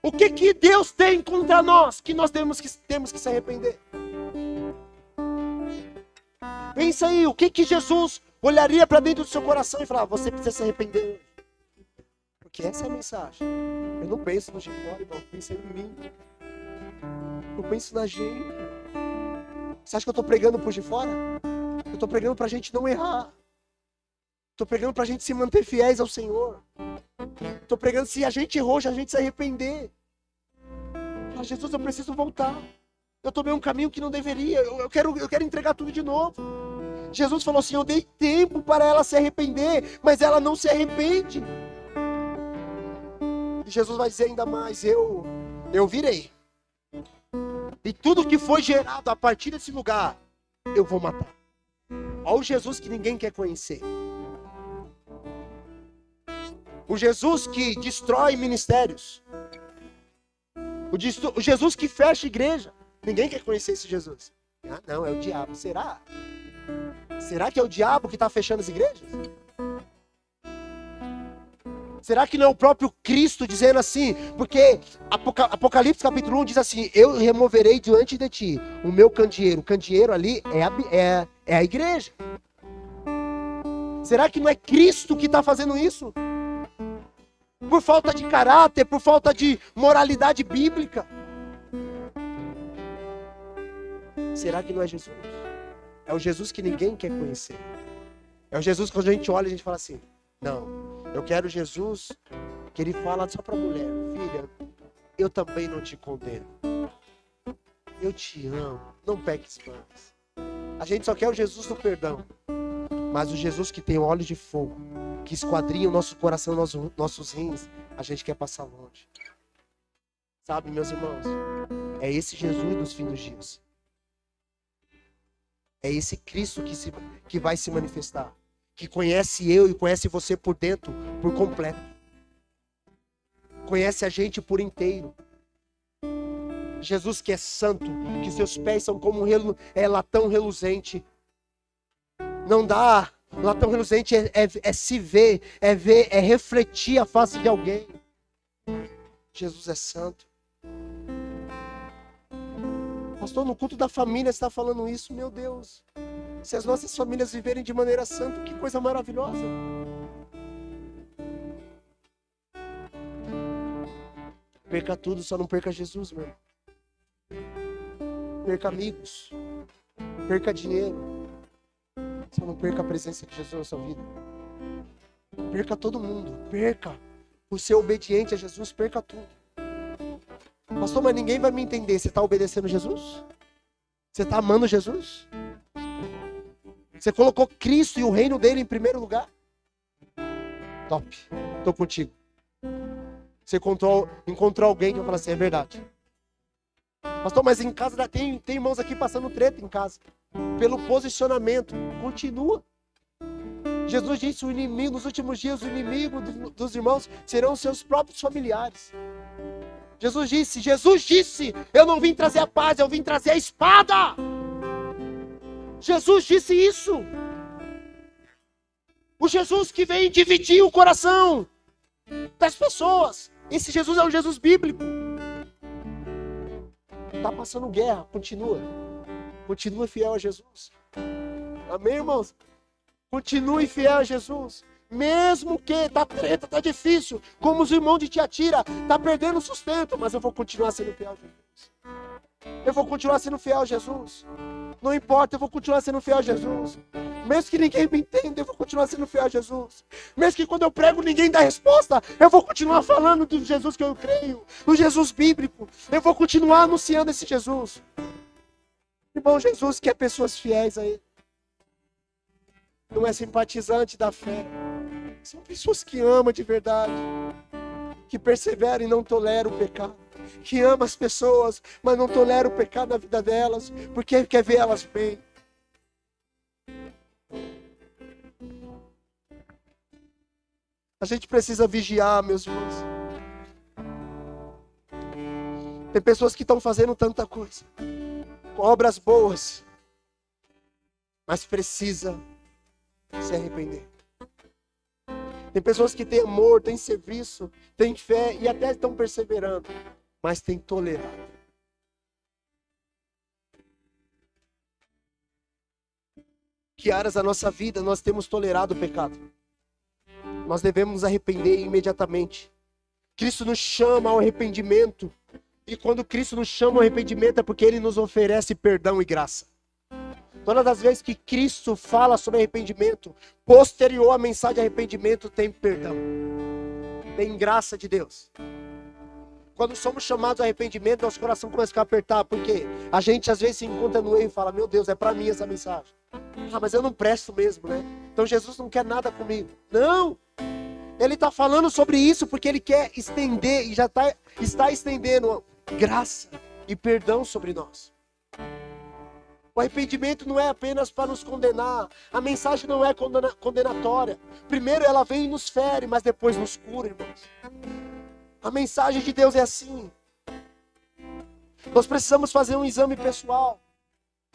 O que Deus tem contra nós, que nós temos que se arrepender? Pensa aí, o que Jesus olharia para dentro do seu coração e falar: você precisa se arrepender hoje. Porque essa é a mensagem. Eu não penso no de fora, irmão, eu penso em mim. Eu penso na gente. Você acha que eu estou pregando por de fora? Eu estou pregando para a gente não errar. Estou pregando para a gente se manter fiéis ao Senhor. Estou pregando, se a gente errou, a gente se arrepender. Ah, Jesus, eu preciso voltar. Eu tomei um caminho que não deveria. Eu quero entregar tudo de novo. Jesus falou assim: eu dei tempo para ela se arrepender, mas ela não se arrepende. E Jesus vai dizer ainda mais: eu virei. E tudo que foi gerado a partir desse lugar, eu vou matar. Olha o Jesus que ninguém quer conhecer. O Jesus que destrói ministérios. O Jesus que fecha igreja. Ninguém quer conhecer esse Jesus. Ah, não, é o diabo. Será? Será que é o diabo que está fechando as igrejas? Será que não é o próprio Cristo dizendo assim? Porque Apocalipse capítulo 1 diz assim: eu removerei diante de ti o meu candeeiro. O candeeiro ali é a igreja. Será que não é Cristo que está fazendo isso? Por falta de caráter, por falta de moralidade bíblica? Será que não é Jesus? É o Jesus que ninguém quer conhecer. É o Jesus que quando a gente olha, a gente fala assim: não, eu quero Jesus que ele fala só para a mulher: filha, eu também não te condeno. Eu te amo, não peques mais. A gente só quer o Jesus do perdão. Mas o Jesus que tem olhos de fogo, que esquadrinha o nosso coração, nossos rins, a gente quer passar longe. Sabe, meus irmãos? É esse Jesus dos fins dos dias. É esse Cristo que vai se manifestar. Que conhece eu e conhece você por dentro, por completo. Conhece a gente por inteiro. Jesus que é santo, que seus pés são como latão reluzente. Não dá, latão reluzente é se ver, é refletir a face de alguém. Jesus é santo. Pastor, no culto da família você está falando isso, meu Deus. Se as nossas famílias viverem de maneira santa, que coisa maravilhosa. Perca tudo, só não perca Jesus, meu irmão. Perca amigos, perca dinheiro, só não perca a presença de Jesus na sua vida. Perca todo mundo, perca. Por ser obediente a Jesus, perca tudo. Pastor, mas ninguém vai me entender. Você está obedecendo Jesus? Você está amando Jesus? Você colocou Cristo e o reino dele em primeiro lugar? Top, estou contigo. Você encontrou alguém que vai falar assim: é verdade. Pastor, mas em casa tem irmãos aqui passando treta em casa. Pelo posicionamento, continua. Jesus disse: o inimigo, nos últimos dias, o inimigo dos irmãos serão seus próprios familiares. Jesus disse, eu não vim trazer a paz, eu vim trazer a espada. Jesus disse isso. O Jesus que vem dividir o coração das pessoas. Esse Jesus é um Jesus bíblico. Está passando guerra, continua. Continua fiel a Jesus. Amém, irmãos? Continue fiel a Jesus. Mesmo que tá treta, tá difícil. Como os irmãos de Tiatira, tá perdendo sustento. Mas eu vou continuar sendo fiel a Jesus. Eu vou continuar sendo fiel a Jesus. Não importa, eu vou continuar sendo fiel a Jesus. Mesmo que ninguém me entenda, eu vou continuar sendo fiel a Jesus. Mesmo que quando eu prego ninguém dá resposta, eu vou continuar falando do Jesus que eu creio. Do Jesus bíblico. Eu vou continuar anunciando esse Jesus. Irmão, Jesus quer pessoas fiéis a Ele. Não é simpatizante da fé. São pessoas que amam de verdade. Que perseveram e não toleram o pecado. Que amam as pessoas, mas não toleram o pecado na vida delas. Porque quer ver elas bem. A gente precisa vigiar, meus irmãos. Tem pessoas que estão fazendo tanta coisa. Com obras boas. Mas precisa se arrepender. Tem pessoas que têm amor, têm serviço, têm fé e até estão perseverando, mas têm tolerado. Que áreas da nossa vida nós temos tolerado o pecado? Nós devemos nos arrepender imediatamente. Cristo nos chama ao arrependimento. E quando Cristo nos chama ao arrependimento é porque Ele nos oferece perdão e graça. Todas as vezes que Cristo fala sobre arrependimento, posterior à mensagem de arrependimento, tem perdão. Tem graça de Deus. Quando somos chamados ao arrependimento, nosso coração começa a ficar apertado. Porque a gente às vezes se encontra no erro e fala: meu Deus, é para mim essa mensagem. Ah, mas eu não presto mesmo, né? Então Jesus não quer nada comigo. Não! Ele está falando sobre isso porque Ele quer estender e já está estendendo graça e perdão sobre nós. O arrependimento não é apenas para nos condenar. A mensagem não é condenatória. Primeiro ela vem e nos fere, mas depois nos cura, irmãos. A mensagem de Deus é assim. Nós precisamos fazer um exame pessoal.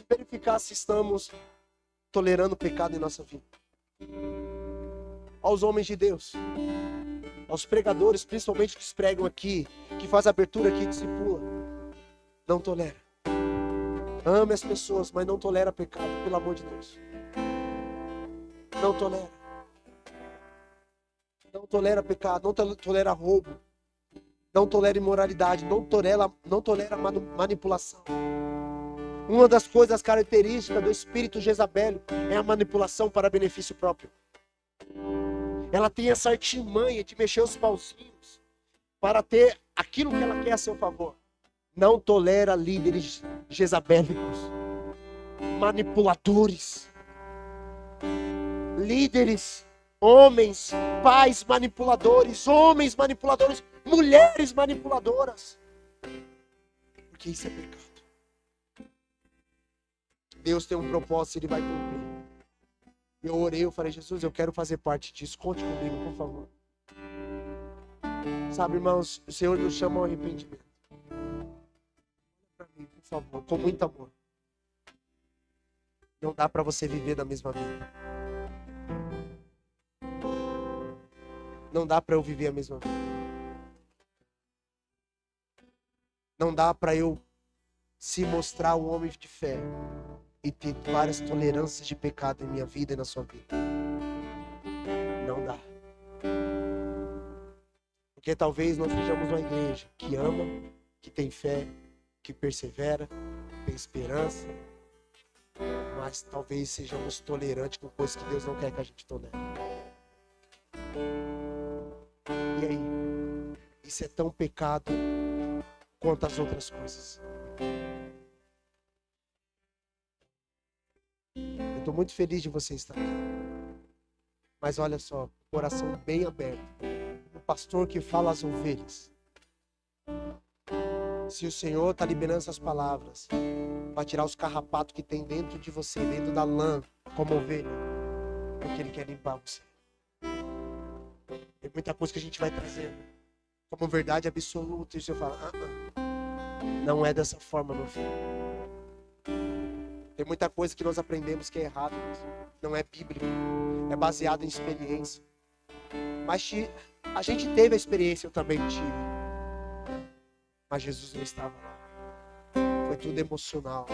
Verificar se estamos tolerando o pecado em nossa vida. Aos homens de Deus. aos pregadores, principalmente que pregam aqui, que faz abertura aqui e discipula, não tolera. Ame as pessoas, mas não tolera pecado, pelo amor de Deus. Não tolera. Não tolera pecado, não tolera roubo, não tolera imoralidade, não tolera manipulação. Uma das coisas características do espírito jezabélico é a manipulação para benefício próprio. Ela tem essa artimanha de mexer os pauzinhos para ter aquilo que ela quer a seu favor. Não tolera líderes jezabélicos, manipuladores, líderes, homens, pais manipuladores, homens manipuladores, mulheres manipuladoras. Porque isso é pecado. Deus tem um propósito, Ele vai cumprir. Eu orei, eu falei, Jesus, eu quero fazer parte disso. Conte comigo, por favor. Sabe, irmãos, o Senhor nos chama ao arrependimento. Para mim, por favor, com muito amor. Não dá para você viver da mesma vida. Não dá para eu viver a mesma vida. Não dá para eu se mostrar um homem de fé e ter várias tolerâncias de pecado em minha vida e na sua vida. Não dá. Porque talvez nós sejamos uma igreja que ama, que tem fé, que persevera, tem esperança, mas talvez sejamos tolerantes com coisas que Deus não quer que a gente tolere. E aí? Isso é tão pecado quanto as outras coisas. Eu estou muito feliz de você estar aqui. Mas olha só, coração bem aberto. O pastor que fala às ovelhas. Se o Senhor está liberando essas palavras para tirar os carrapatos que tem dentro de você, dentro da lã, como ovelha, porque Ele quer limpar você. Tem muita coisa que a gente vai trazendo como verdade absoluta e você fala, não é dessa forma, meu filho. Tem muita coisa que nós aprendemos que é errado, não é bíblico, é baseado em experiência. Mas a gente teve a experiência, eu também tive. Mas Jesus não estava lá. Foi tudo emocional.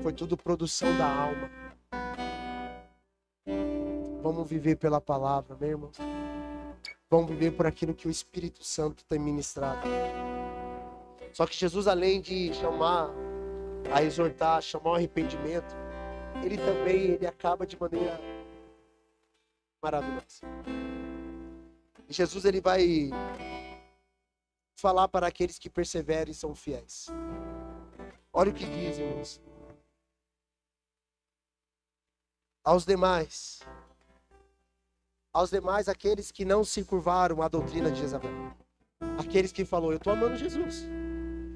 Foi tudo produção da alma. Vamos viver pela palavra, meu irmão. Vamos viver por aquilo que o Espírito Santo tem ministrado. Só que Jesus, além de chamar, a exortar, chamar ao arrependimento, ele acaba de maneira maravilhosa. E Jesus, ele vai falar para aqueles que perseveram e são fiéis. Olha o que diz, irmãos. Aos demais, aqueles que não se curvaram à doutrina de Jezabel. Aqueles que falaram, eu estou amando Jesus.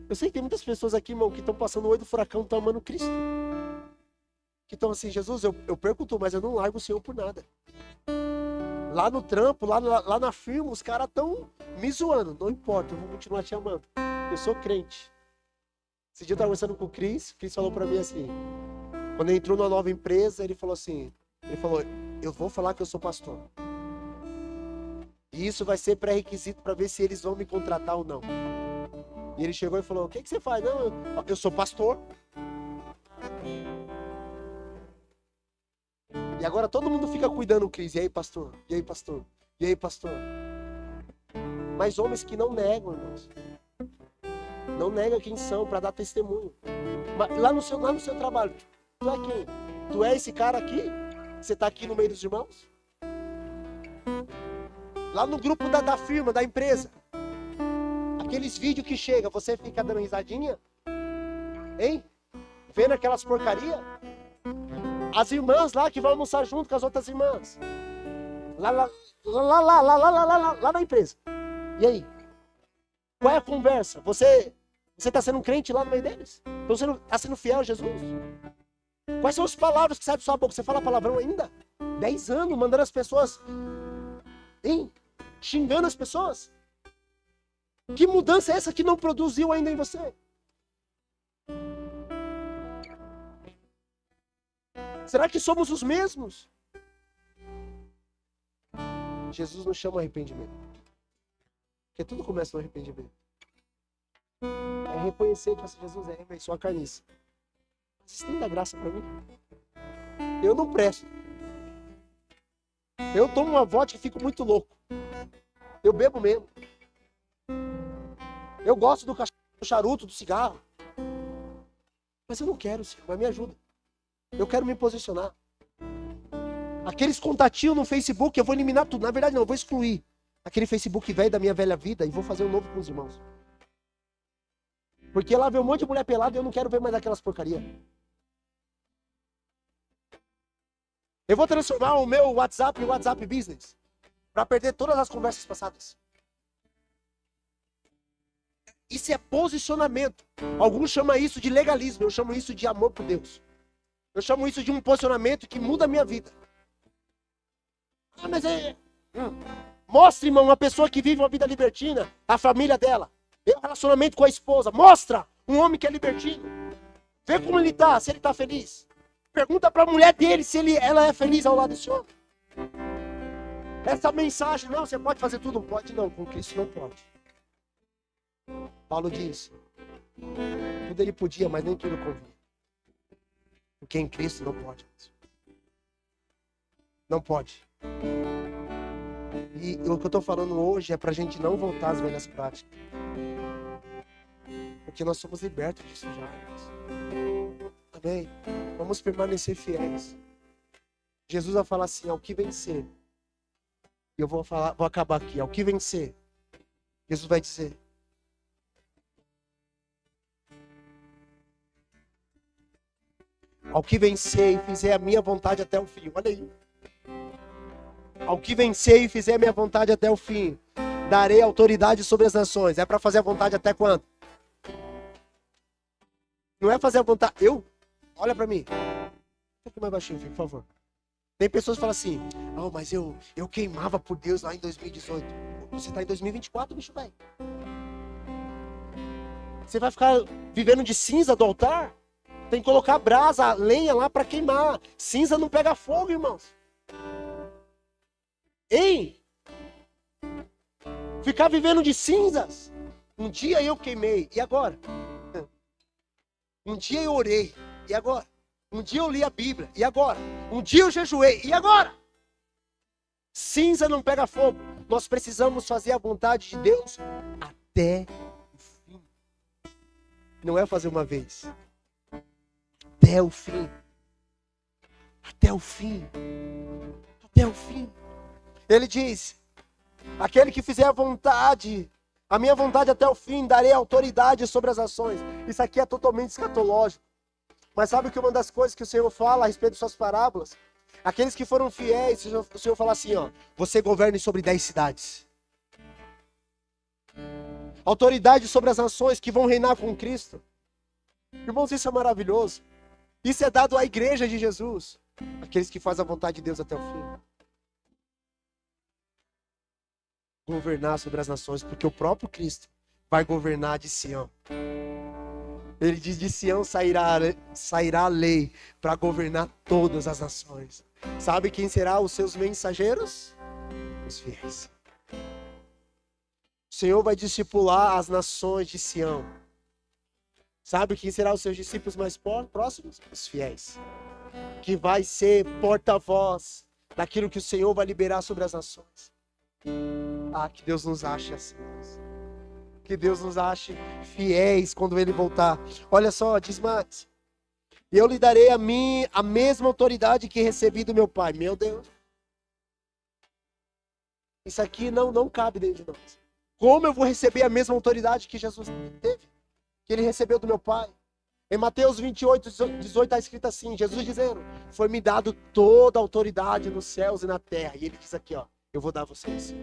Eu sei que tem muitas pessoas aqui, irmão, que estão passando o olho do furacão, estão amando Cristo. Que estão assim, Jesus, eu perco tudo, mas eu não largo o Senhor por nada. Lá no trampo, lá na firma, os caras estão me zoando. Não importa, eu vou continuar te amando. Eu sou crente. Esse dia eu estava conversando com o Cris falou para mim assim, quando ele entrou numa nova empresa, ele falou, eu vou falar que eu sou pastor. E isso vai ser pré-requisito para ver se eles vão me contratar ou não. E ele chegou e falou, o que você faz? Não, eu sou pastor. E agora todo mundo fica cuidando, Cris. E aí, pastor? E aí, pastor? E aí, pastor? Mas homens que não negam, irmãos. Não negam quem são para dar testemunho. Mas lá no seu trabalho, tu é quem? Tu é esse cara aqui? Você está aqui no meio dos irmãos? Lá no grupo da firma, da empresa. Aqueles vídeos que chegam, você fica dando risadinha? Hein? Vendo aquelas porcaria? As irmãs lá que vão almoçar junto com as outras irmãs. Lá na empresa. E aí? Qual é a conversa? Você está sendo um crente lá no meio deles? Você está sendo fiel a Jesus? Quais são as palavras que saem da sua boca? Você fala palavrão ainda? 10 anos mandando as pessoas... Hein? Xingando as pessoas? Que mudança é essa que não produziu ainda em você? Será que somos os mesmos? Jesus não chama arrependimento. Porque tudo começa no arrependimento. É reconhecer que assim, Jesus é, sou uma carniça. Vocês têm da graça para mim? Eu não presto. Eu tomo uma vodka e fico muito louco. Eu bebo mesmo. Eu gosto do charuto, do cigarro. Mas eu não quero, Senhor, mas me ajuda. Eu quero me posicionar. Aqueles contatinhos no Facebook, eu vou eliminar tudo. Na verdade, não, eu vou excluir aquele Facebook velho da minha velha vida e vou fazer um novo com os irmãos. Porque lá vê um monte de mulher pelada e eu não quero ver mais aquelas porcaria. Eu vou transformar o meu WhatsApp em WhatsApp Business para perder todas as conversas passadas. Isso é posicionamento. Alguns chamam isso de legalismo, eu chamo isso de amor por Deus. Eu chamo isso de um posicionamento que muda a minha vida. Ah, mas é... Mostre, irmão, uma pessoa que vive uma vida libertina, a família dela, o relacionamento com a esposa. Mostra um homem que é libertino. Vê como ele tá, se ele tá feliz. Pergunta para a mulher dele se ela é feliz ao lado desse homem. Essa mensagem, não, você pode fazer tudo, não pode não, com Cristo não pode. Paulo diz, tudo ele podia, mas nem tudo convinha. Porque em Cristo não pode. Não pode. E o que eu estou falando hoje é para a gente não voltar às velhas práticas. Porque nós somos libertos disso já. Amém? Vamos permanecer fiéis. Jesus vai falar assim, ao que vencer. E eu vou acabar aqui, ao que vencer. Jesus vai dizer. Ao que vencer e fizer a minha vontade até o fim. Olha aí. Ao que vencer e fizer a minha vontade até o fim, darei autoridade sobre as nações. É para fazer a vontade até quando? Não é fazer a vontade. Olha para mim. Um pouco mais baixinho, filho, por favor. Tem pessoas que falam assim, oh, mas eu queimava por Deus lá em 2018. Você tá em 2024, bicho velho. Você vai ficar vivendo de cinza do altar? Tem que colocar brasa, lenha lá para queimar. Cinza não pega fogo, irmãos. Ei! Ficar vivendo de cinzas. Um dia eu queimei, e agora? Um dia eu orei, e agora? Um dia eu li a Bíblia, e agora? Um dia eu jejuei, e agora? Cinza não pega fogo. Nós precisamos fazer a vontade de Deus até o fim. Não é fazer uma vez. Até o fim. Até o fim. Até o fim. Ele diz, aquele que fizer a minha vontade até o fim, darei autoridade sobre as ações. Isso aqui é totalmente escatológico. Mas sabe que uma das coisas que o Senhor fala a respeito de suas parábolas? Aqueles que foram fiéis, o Senhor fala assim, ó, você governe sobre 10 cidades. Autoridade sobre as nações que vão reinar com Cristo. Irmãos, isso é maravilhoso. Isso é dado à igreja de Jesus. Aqueles que fazem a vontade de Deus até o fim. Governar sobre as nações, porque o próprio Cristo vai governar de Sião. Ele diz, de Sião sairá a lei para governar todas as nações. Sabe quem será os seus mensageiros? Os fiéis. O Senhor vai discipular as nações de Sião. Sabe quem será os seus discípulos mais próximos? Os fiéis. Que vai ser porta-voz daquilo que o Senhor vai liberar sobre as nações. Ah, que Deus nos ache assim. Que Deus nos ache fiéis quando Ele voltar. Olha só, diz mais. Eu lhe darei a mim a mesma autoridade que recebi do meu Pai. Meu Deus. Isso aqui não cabe dentro de nós. Como eu vou receber a mesma autoridade que Jesus teve? Que Ele recebeu do meu Pai? Em Mateus 28, 18 está escrito assim, Jesus dizendo, foi-me dado toda a autoridade nos céus e na terra. E Ele diz aqui, ó, eu vou dar a vocês.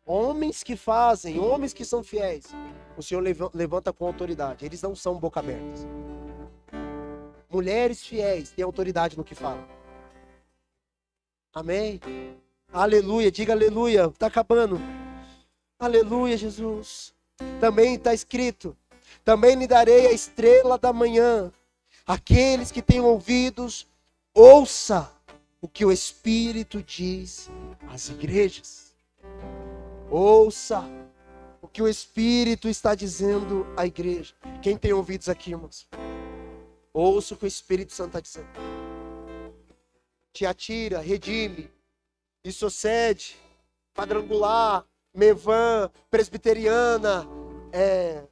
Homens que fazem, homens que são fiéis, o Senhor levanta com autoridade. Eles não são boca abertas. Mulheres fiéis têm autoridade no que falam. Amém? Aleluia, diga aleluia, está acabando. Aleluia, Jesus. Também está escrito, também lhe darei a estrela da manhã. Aqueles que têm ouvidos, ouça o que o Espírito diz às igrejas. Ouça o que o Espírito está dizendo à igreja. Quem tem ouvidos aqui, irmãos? Ouça o que o Espírito Santo está dizendo. Tiatira, Redime, Isocede, Quadrangular, Mevan, Presbiteriana,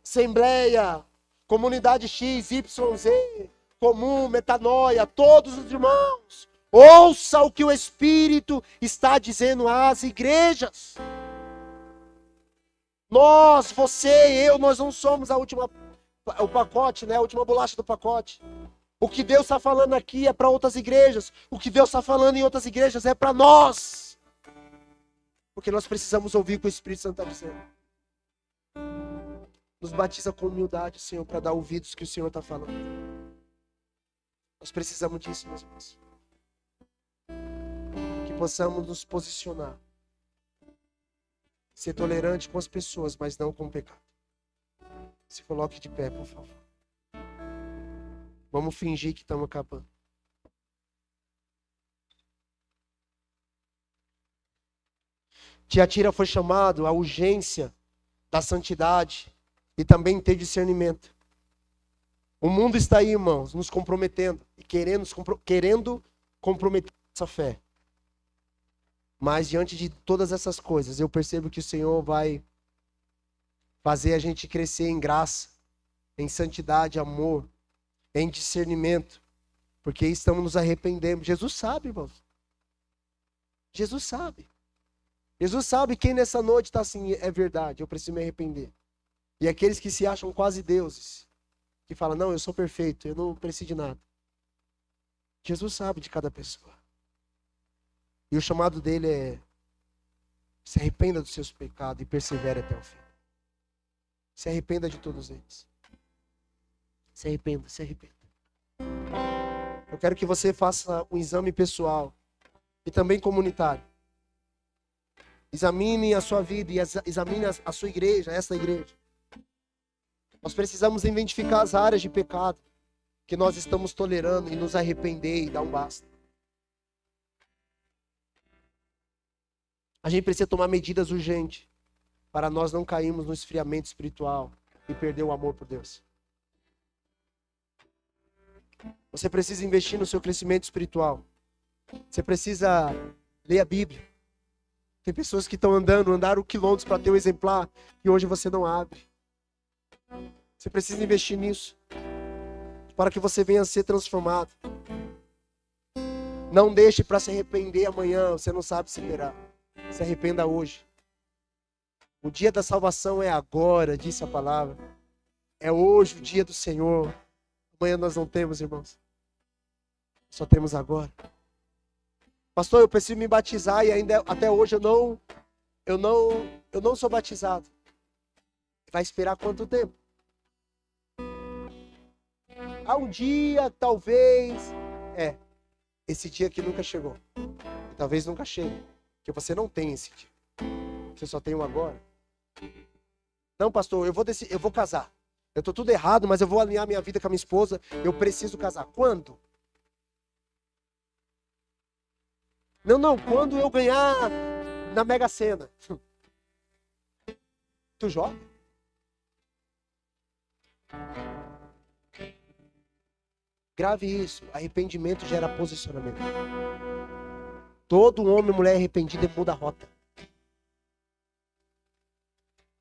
Assembleia, Comunidade X, Y, Z, Comum, Metanoia, todos os irmãos, ouça o que o Espírito está dizendo às igrejas. Nós, você e eu, nós não somos o pacote, né? A última bolacha do pacote. O que Deus está falando aqui é para outras igrejas. O que Deus está falando em outras igrejas é para nós. Porque nós precisamos ouvir o que o Espírito Santo está dizendo. Nos batiza com humildade, Senhor, para dar ouvidos que o Senhor está falando. Nós precisamos disso, meus irmãos. Que possamos nos posicionar. Ser tolerante com as pessoas, mas não com o pecado. Se coloque de pé, por favor. Vamos fingir que estamos acabando. Tiatira foi chamado à urgência da santidade e também ter discernimento. O mundo está aí, irmãos, nos comprometendo e querendo comprometer nossa fé. Mas diante de todas essas coisas, eu percebo que o Senhor vai fazer a gente crescer em graça, em santidade, amor, em discernimento, porque estamos nos arrependendo. Jesus sabe, irmãos. Jesus sabe. Jesus sabe quem nessa noite está assim, é verdade, eu preciso me arrepender. E aqueles que se acham quase deuses, que falam, não, eu sou perfeito, eu não preciso de nada. Jesus sabe de cada pessoa. E o chamado dele é, se arrependa dos seus pecados e persevere até o fim. Se arrependa de todos eles. Se arrependa, se arrependa. Eu quero que você faça um exame pessoal e também comunitário. Examine a sua vida e examine a sua igreja, essa igreja. Nós precisamos identificar as áreas de pecado que nós estamos tolerando e nos arrepender e dar um basta. A gente precisa tomar medidas urgentes para nós não cairmos no esfriamento espiritual e perder o amor por Deus. Você precisa investir no seu crescimento espiritual. Você precisa ler a Bíblia. Tem pessoas que andaram quilômetros para ter um exemplar e hoje você não abre. Você precisa investir nisso para que você venha a ser transformado. Não deixe para se arrepender amanhã, você não sabe se esperar. Se arrependa hoje. O dia da salvação é agora, disse a palavra. É hoje o dia do Senhor. Amanhã nós não temos, irmãos. Só temos agora. Pastor, eu preciso me batizar e ainda até hoje eu não sou batizado. Vai esperar quanto tempo? Há um dia, talvez. Esse dia que nunca chegou. E talvez nunca chegue. Porque você não tem esse dia. Você só tem um agora. Não, pastor, eu vou casar. Eu estou tudo errado, mas eu vou alinhar minha vida com a minha esposa. Eu preciso casar. Quando? Não, quando eu ganhar na Mega Sena. Tu joga? Grave isso. Arrependimento gera posicionamento. Todo homem e mulher arrependido muda a rota.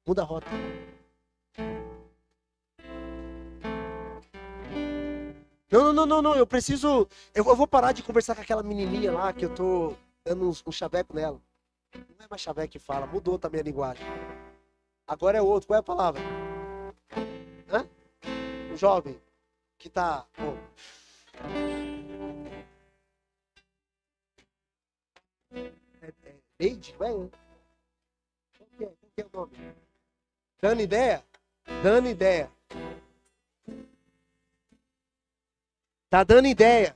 Muda a rota. Não, eu preciso... Eu vou parar de conversar com aquela menininha lá que eu tô dando um chaveco nela. Não é mais chaveco que fala, mudou também a linguagem. Agora é outro, qual é a palavra? Hã? O jovem que tá... Leide? Qual que é o nome? Dando ideia? Dando ideia. Tá dando ideia.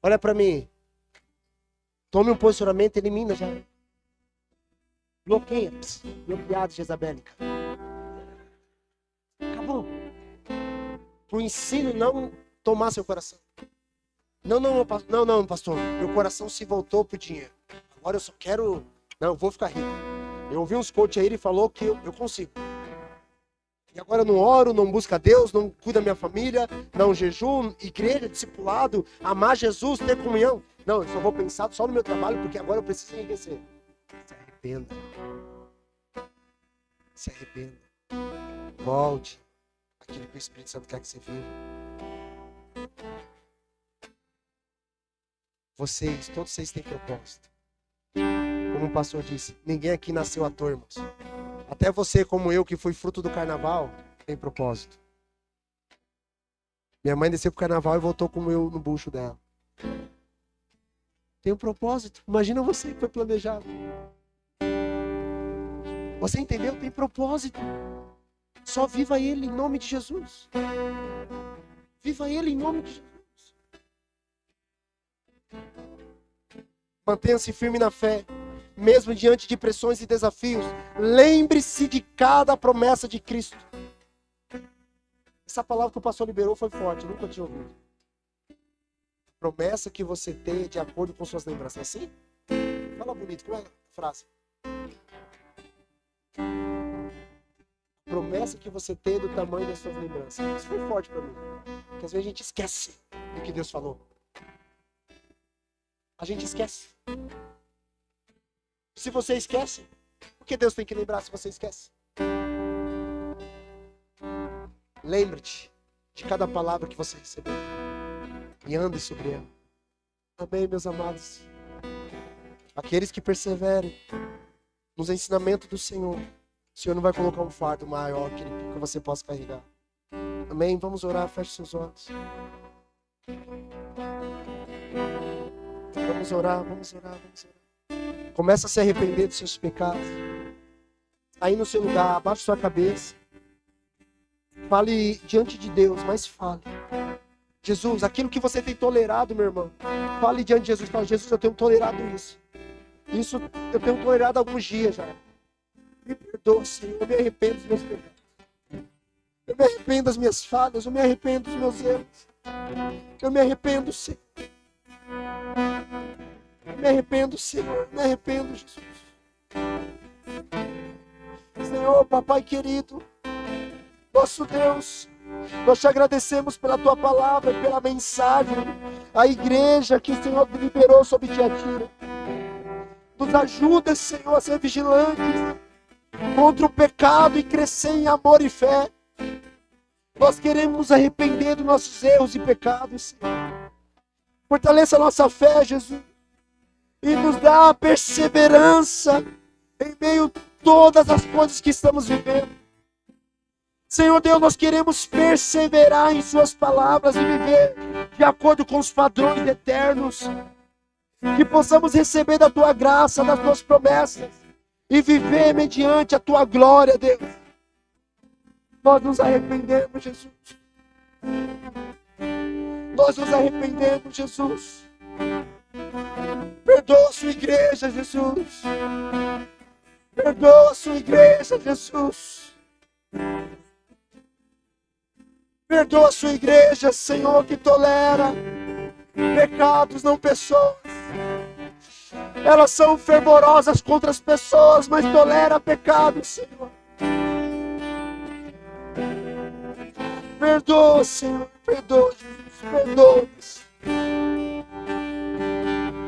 Olha pra mim. Tome um posicionamento, elimina já. Bloqueia. Bloqueado, Jezabélica. Acabou. para o ensino não tomar seu coração. Não, pastor, meu coração se voltou para o dinheiro. Agora eu só quero, eu vou ficar rico. Eu ouvi uns coach aí, ele falou que eu consigo. E agora eu não oro, não busco a Deus, não cuido da minha família, não jejum, igreja, discipulado, amar Jesus, ter comunhão. Não, eu só vou pensar só no meu trabalho, porque agora eu preciso enriquecer. Se arrependa. Se arrependa. Volte àquilo que o Espírito Santo quer que você viva. Todos vocês têm propósito. Como o pastor disse, ninguém aqui nasceu à toa, irmãos. Até você, como eu, que fui fruto do carnaval, tem propósito. Minha mãe desceu pro carnaval e voltou como eu no bucho dela. Tem um propósito. Imagina você que foi planejado. Você entendeu? Tem propósito. Só viva ele em nome de Jesus. Viva ele em nome de Jesus. Mantenha-se firme na fé. Mesmo diante de pressões e desafios, lembre-se de cada promessa de Cristo. Essa palavra que o pastor liberou foi forte, eu nunca tinha ouvido. Promessa que você tem de acordo com suas lembranças. É assim? Fala bonito, qual é a frase? Promessa que você tem do tamanho das suas lembranças. Isso foi forte para mim. Porque às vezes a gente esquece do que Deus falou. A gente esquece. Se você esquece, o que Deus tem que lembrar se você esquece? Lembre-te de cada palavra que você recebeu e ande sobre ela. Amém, meus amados? Aqueles que perseverem nos ensinamentos do Senhor, o Senhor não vai colocar um fardo maior que você possa carregar. Amém? Vamos orar, feche seus olhos. Vamos orar. Começa a se arrepender dos seus pecados. Aí no seu lugar, abaixe sua cabeça. Fale diante de Deus, mas fale. Jesus, aquilo que você tem tolerado, meu irmão. Fale diante de Jesus. Fale, Jesus, eu tenho tolerado isso. Isso eu tenho tolerado há alguns dias já. Me perdoa, Senhor. Eu me arrependo dos meus pecados. Eu me arrependo das minhas falhas. Eu me arrependo dos meus erros. Eu me arrependo, Senhor. Me arrependo, Senhor. Me arrependo, Jesus. Senhor, papai querido, nosso Deus, nós te agradecemos pela tua palavra, pela mensagem, a igreja que o Senhor liberou sobre Tiatira. Nos ajuda, Senhor, a ser vigilantes contra o pecado e crescer em amor e fé. Nós queremos nos arrepender dos nossos erros e pecados, Senhor. Fortaleça a nossa fé, Jesus. E nos dá a perseverança em meio a todas as coisas que estamos vivendo. Senhor Deus, nós queremos perseverar em suas palavras e viver de acordo com os padrões eternos. Que possamos receber da tua graça, das tuas promessas e viver mediante a tua glória, Deus. Nós nos arrependemos, Jesus. Nós nos arrependemos, Jesus. Perdoa a sua igreja, Jesus. Perdoa a sua igreja, Jesus. Perdoa a sua igreja, Senhor, que tolera pecados, não pessoas. Elas são fervorosas contra as pessoas, mas tolera pecados, Senhor. Perdoa, Senhor. Perdoa, Jesus. Perdoa-nos.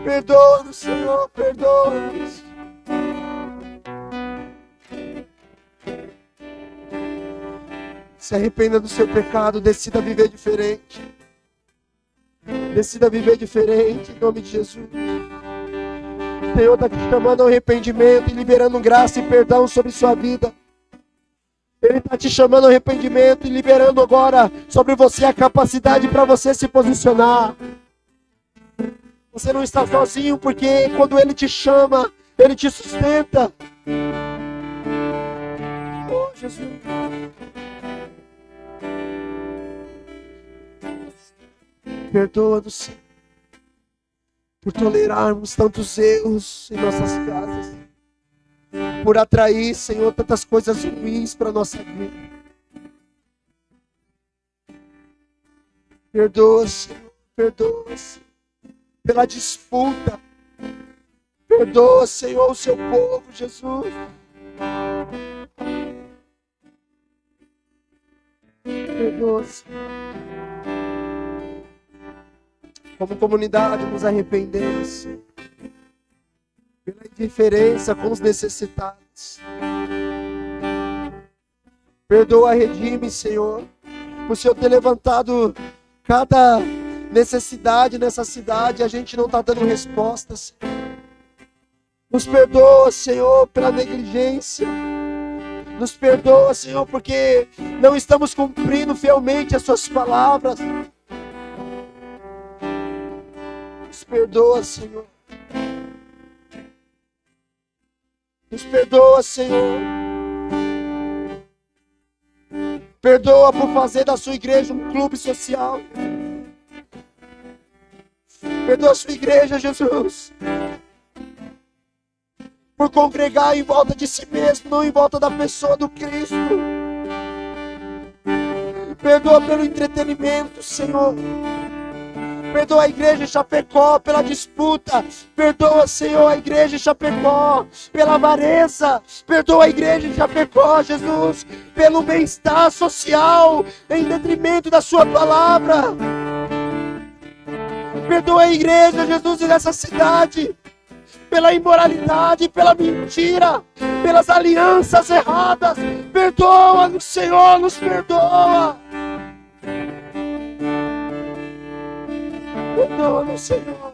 Perdoa-nos, Senhor. Perdoa-nos. Se arrependa do seu pecado. Decida viver diferente. Decida viver diferente em nome de Jesus. O Senhor está te chamando ao arrependimento e liberando graça e perdão sobre sua vida. Ele está te chamando ao arrependimento e liberando agora sobre você a capacidade para você se posicionar. Você não está sozinho, porque quando Ele te chama, Ele te sustenta. Oh, Jesus. Perdoa-nos, Senhor, por tolerarmos tantos erros em nossas casas. Por atrair, Senhor, tantas coisas ruins para a nossa vida. Perdoa, Senhor. Perdoa, Senhor, pela disputa. Perdoa, Senhor, o seu povo, Jesus. Perdoa, Senhor. Como comunidade, nos arrependemos pela indiferença com os necessitados. Perdoa, redime, Senhor, por Senhor ter levantado cada necessidade nessa cidade, a gente não está dando respostas. Nos perdoa, Senhor, pela negligência. Nos perdoa, Senhor, porque não estamos cumprindo fielmente as suas palavras. Nos perdoa, Senhor. Nos perdoa, Senhor. Perdoa por fazer da sua igreja um clube social. Perdoa a sua igreja, Jesus, por congregar em volta de si mesmo, não em volta da pessoa do Cristo. Perdoa pelo entretenimento, Senhor. Perdoa a igreja de Chapecó pela disputa. Perdoa, Senhor, a igreja de Chapecó pela avareza. Perdoa a igreja de Chapecó, Jesus, pelo bem-estar social em detrimento da sua palavra. Perdoa a igreja, Jesus, dessa cidade pela imoralidade, pela mentira, pelas alianças erradas. Perdoa-nos, Senhor, nos perdoa. Perdoa-nos, Senhor.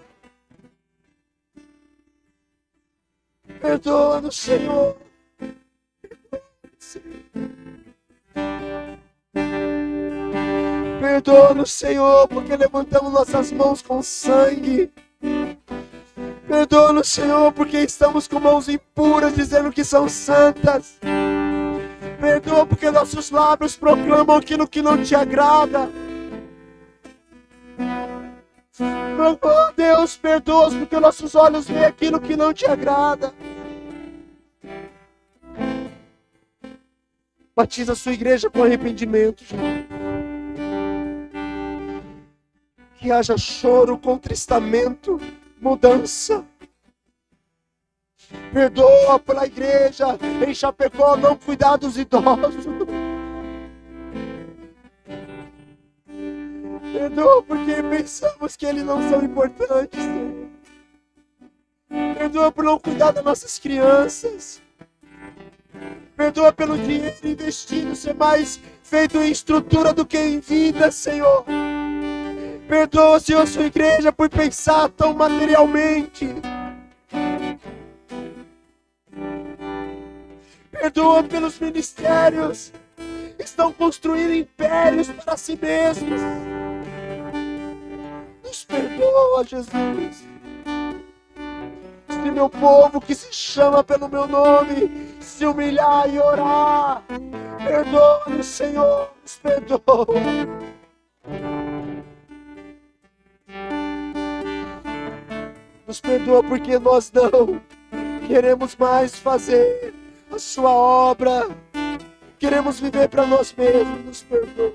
Perdoa-nos, Senhor. Perdoa-nos, Senhor, porque levantamos nossas mãos com sangue. Perdoa-nos, Senhor, porque estamos com mãos impuras, dizendo que são santas. Perdoa porque nossos lábios proclamam aquilo que não te agrada. Oh, Deus, perdoa-nos porque nossos olhos veem aquilo que não te agrada. Batiza a sua igreja com arrependimento, Jesus. Que haja choro, contristamento, mudança. Perdoa pela igreja em Chapecó não cuidar dos idosos. Perdoa porque pensamos que eles não são importantes. Perdoa por não cuidar das nossas crianças. Perdoa pelo dinheiro investido ser mais feito em estrutura do que em vida, Senhor. Perdoa, Senhor, sua igreja por pensar tão materialmente. Perdoa pelos ministérios que estão construindo impérios para si mesmos. Nos perdoa, Jesus. Se meu povo que se chama pelo meu nome se humilhar e orar, perdoa-nos, Senhor, nos perdoa. Nos perdoa porque nós não queremos mais fazer a sua obra. Queremos viver para nós mesmos. Nos perdoa.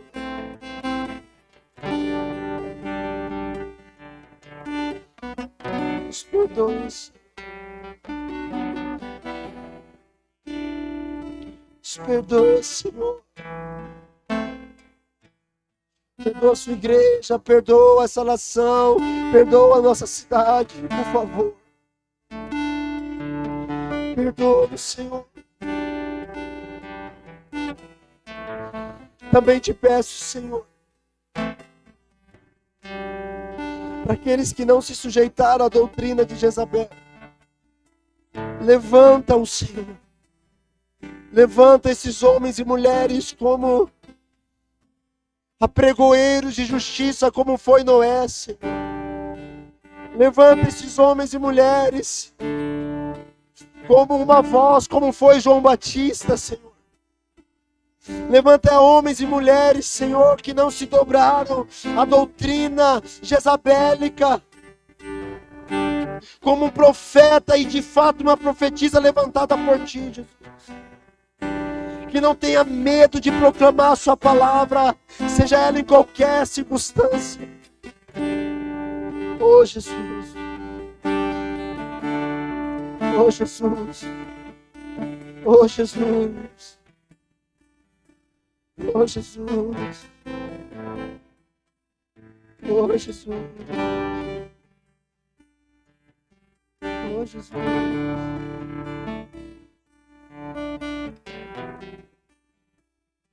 Nos perdoa. Nos perdoa, Senhor. Perdoa a sua igreja, perdoa essa nação, perdoa a nossa cidade, por favor. Perdoa-nos, Senhor. Também te peço, Senhor, para aqueles que não se sujeitaram à doutrina de Jezabel, levanta-os, Senhor. Levanta esses homens e mulheres como apregoeiros de justiça, como foi Noé, Senhor. Levanta esses homens e mulheres como uma voz, como foi João Batista, Senhor. Levanta homens e mulheres, Senhor, que não se dobraram à doutrina jezabélica, como um profeta e de fato uma profetisa levantada por ti, Jesus. que não tenha medo de proclamar a sua palavra, seja ela em qualquer circunstância. Oh Jesus, oh Jesus, oh Jesus, oh Jesus, oh Jesus, oh Jesus.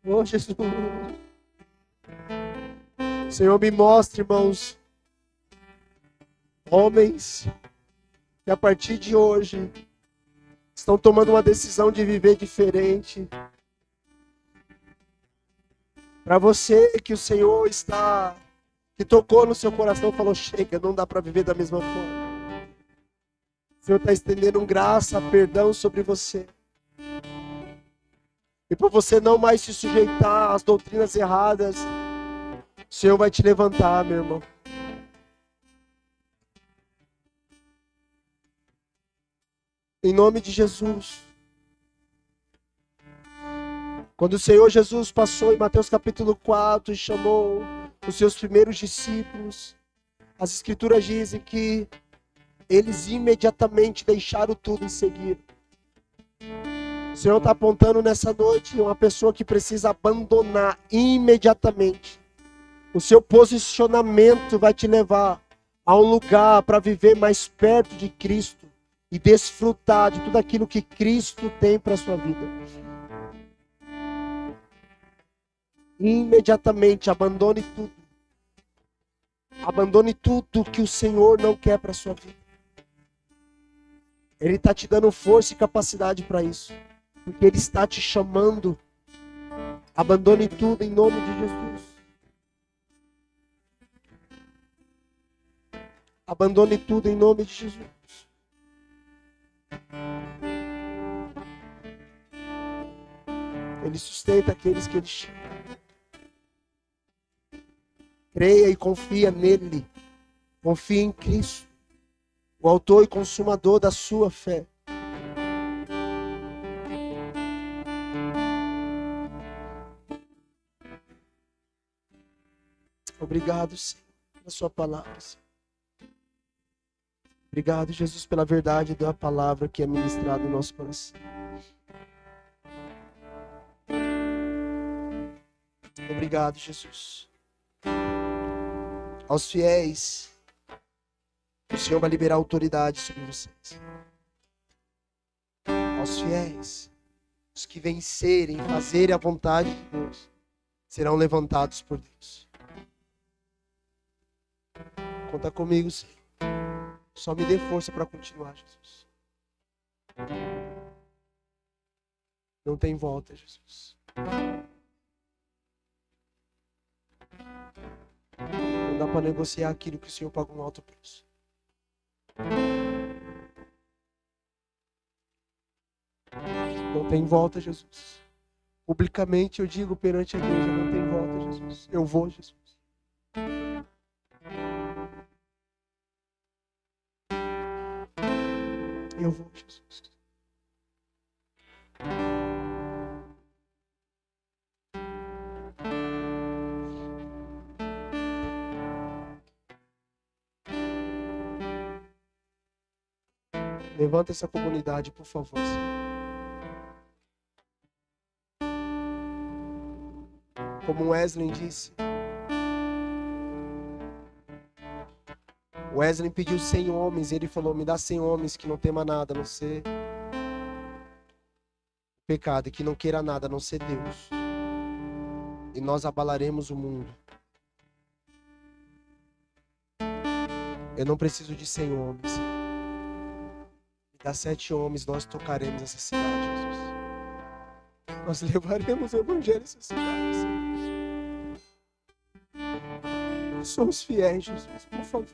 Oh Jesus, Senhor, me mostre, irmãos, homens que a partir de hoje estão tomando uma decisão de viver diferente. Para você que o Senhor que tocou no seu coração e falou, chega, não dá para viver da mesma forma. O Senhor está estendendo graça, perdão sobre você. E por você não mais se sujeitar às doutrinas erradas, o Senhor vai te levantar, meu irmão. Em nome de Jesus. Quando o Senhor Jesus passou em Mateus capítulo 4 e chamou os seus primeiros discípulos, as escrituras dizem que eles imediatamente deixaram tudo e seguiram. O Senhor está apontando nessa noite uma pessoa que precisa abandonar imediatamente. O seu posicionamento vai te levar a um lugar para viver mais perto de Cristo e desfrutar de tudo aquilo que Cristo tem para a sua vida. Imediatamente abandone tudo. Abandone tudo que o Senhor não quer para a sua vida. Ele está te dando força e capacidade para isso. Porque Ele está te chamando. Abandone tudo em nome de Jesus. Abandone tudo em nome de Jesus. Ele sustenta aqueles que Ele chama. Creia e confia nele. Confie em Cristo, o autor e consumador da sua fé. Obrigado, Senhor, pela sua palavra, Senhor. Obrigado, Jesus, pela verdade da palavra que é ministrada no nosso coração. Obrigado, Jesus. Aos fiéis, o Senhor vai liberar autoridade sobre vocês. Aos fiéis, os que vencerem, fazerem a vontade de Deus, serão levantados por Deus. Conta comigo, Senhor. Só me dê força para continuar, Jesus. Não tem volta, Jesus. Não dá para negociar aquilo que o Senhor paga um alto preço. Não tem volta, Jesus. Publicamente eu digo perante a igreja, não tem volta, Jesus. Eu vou, Jesus. Eu vou, Jesus. Levanta essa comunidade, por favor, Senhor. Como Wesley disse, Wesley pediu 100 homens e ele falou, me dá 100 homens que não tema nada a não ser pecado e que não queira nada a não ser Deus. E nós abalaremos o mundo. Eu não preciso de 100 homens. Me dá 7 homens, nós tocaremos essa cidade, Jesus. Nós levaremos o evangelho a essa cidade, Senhor. Somos fiéis, Jesus, por favor.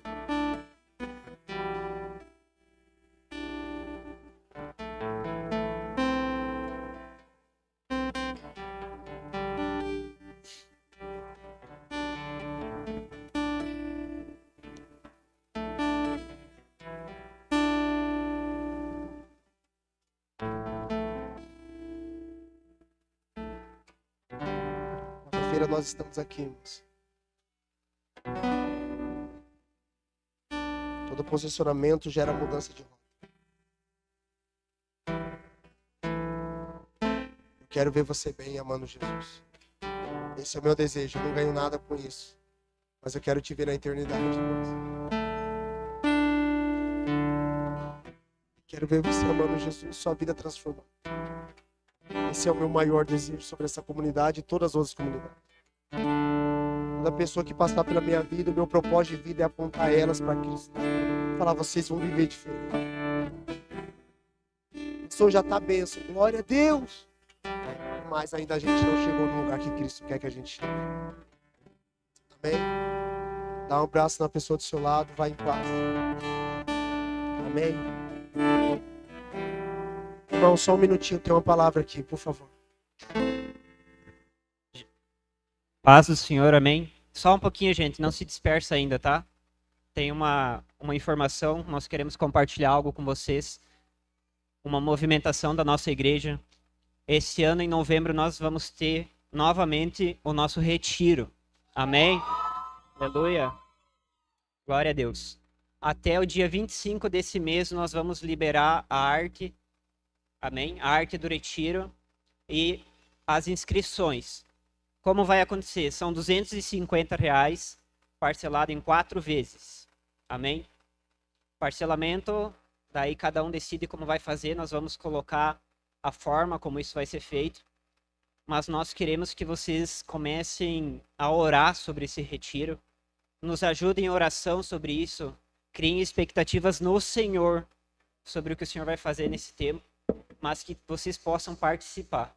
terça-feira nós estamos aqui, irmãos. Todo posicionamento gera mudança de rota. Eu quero ver você bem amando Jesus. Esse é o meu desejo. Eu não ganho nada com isso, mas eu quero te ver na eternidade, irmãos. Quero ver você amando Jesus, sua vida transformada. Esse é o meu maior desejo sobre essa comunidade e todas as outras comunidades. Toda pessoa que passar pela minha vida, o meu propósito de vida é apontar elas para Cristo. Falar, vocês vão viver diferente. O Senhor já está benção, glória a Deus. Mas ainda a gente não chegou no lugar que Cristo quer que a gente chegue. Amém? Dá um abraço na pessoa do seu lado, vai em paz. Amém? Irmão, só um minutinho, tem uma palavra aqui, por favor. Paz do Senhor, amém? Só um pouquinho, gente, não se dispersa ainda, tá? Tem uma informação, nós queremos compartilhar algo com vocês. Uma movimentação da nossa igreja. Esse ano, em novembro, nós vamos ter novamente o nosso retiro. Amém? Aleluia. Glória a Deus. Até o dia 25 desse mês, nós vamos liberar a arte. Amém? A arte do retiro e as inscrições. Como vai acontecer? São R$250, parcelado em 4 vezes. Amém? Parcelamento, daí cada um decide como vai fazer. Nós vamos colocar a forma como isso vai ser feito. Mas nós queremos que vocês comecem a orar sobre esse retiro. Nos ajudem em oração sobre isso. Criem expectativas no Senhor sobre o que o Senhor vai fazer nesse tempo. Mas que vocês possam participar.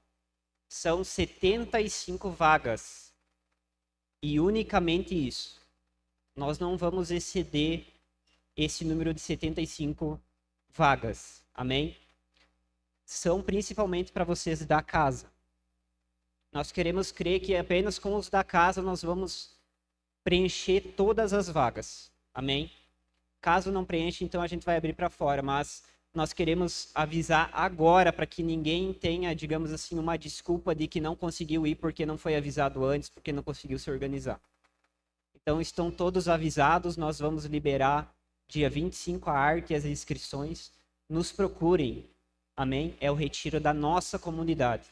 São 75 vagas. E unicamente isso. Nós não vamos exceder esse número de 75 vagas. Amém? São principalmente para vocês da casa. Nós queremos crer que apenas com os da casa nós vamos preencher todas as vagas. Amém? Caso não preencha, então a gente vai abrir para fora, mas nós queremos avisar agora para que ninguém tenha, digamos assim, uma desculpa de que não conseguiu ir porque não foi avisado antes, porque não conseguiu se organizar. Então estão todos avisados, nós vamos liberar dia 25 a arte e as inscrições. Nos procurem, amém? É o retiro da nossa comunidade.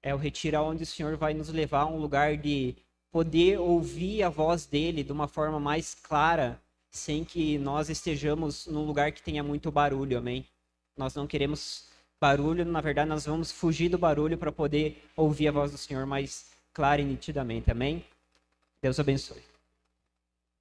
É o retiro onde o Senhor vai nos levar a um lugar de poder ouvir a voz dele de uma forma mais clara, sem que nós estejamos num lugar que tenha muito barulho, amém? Nós não queremos barulho, na verdade nós vamos fugir do barulho para poder ouvir a voz do Senhor mais clara e nitidamente, amém? Deus abençoe.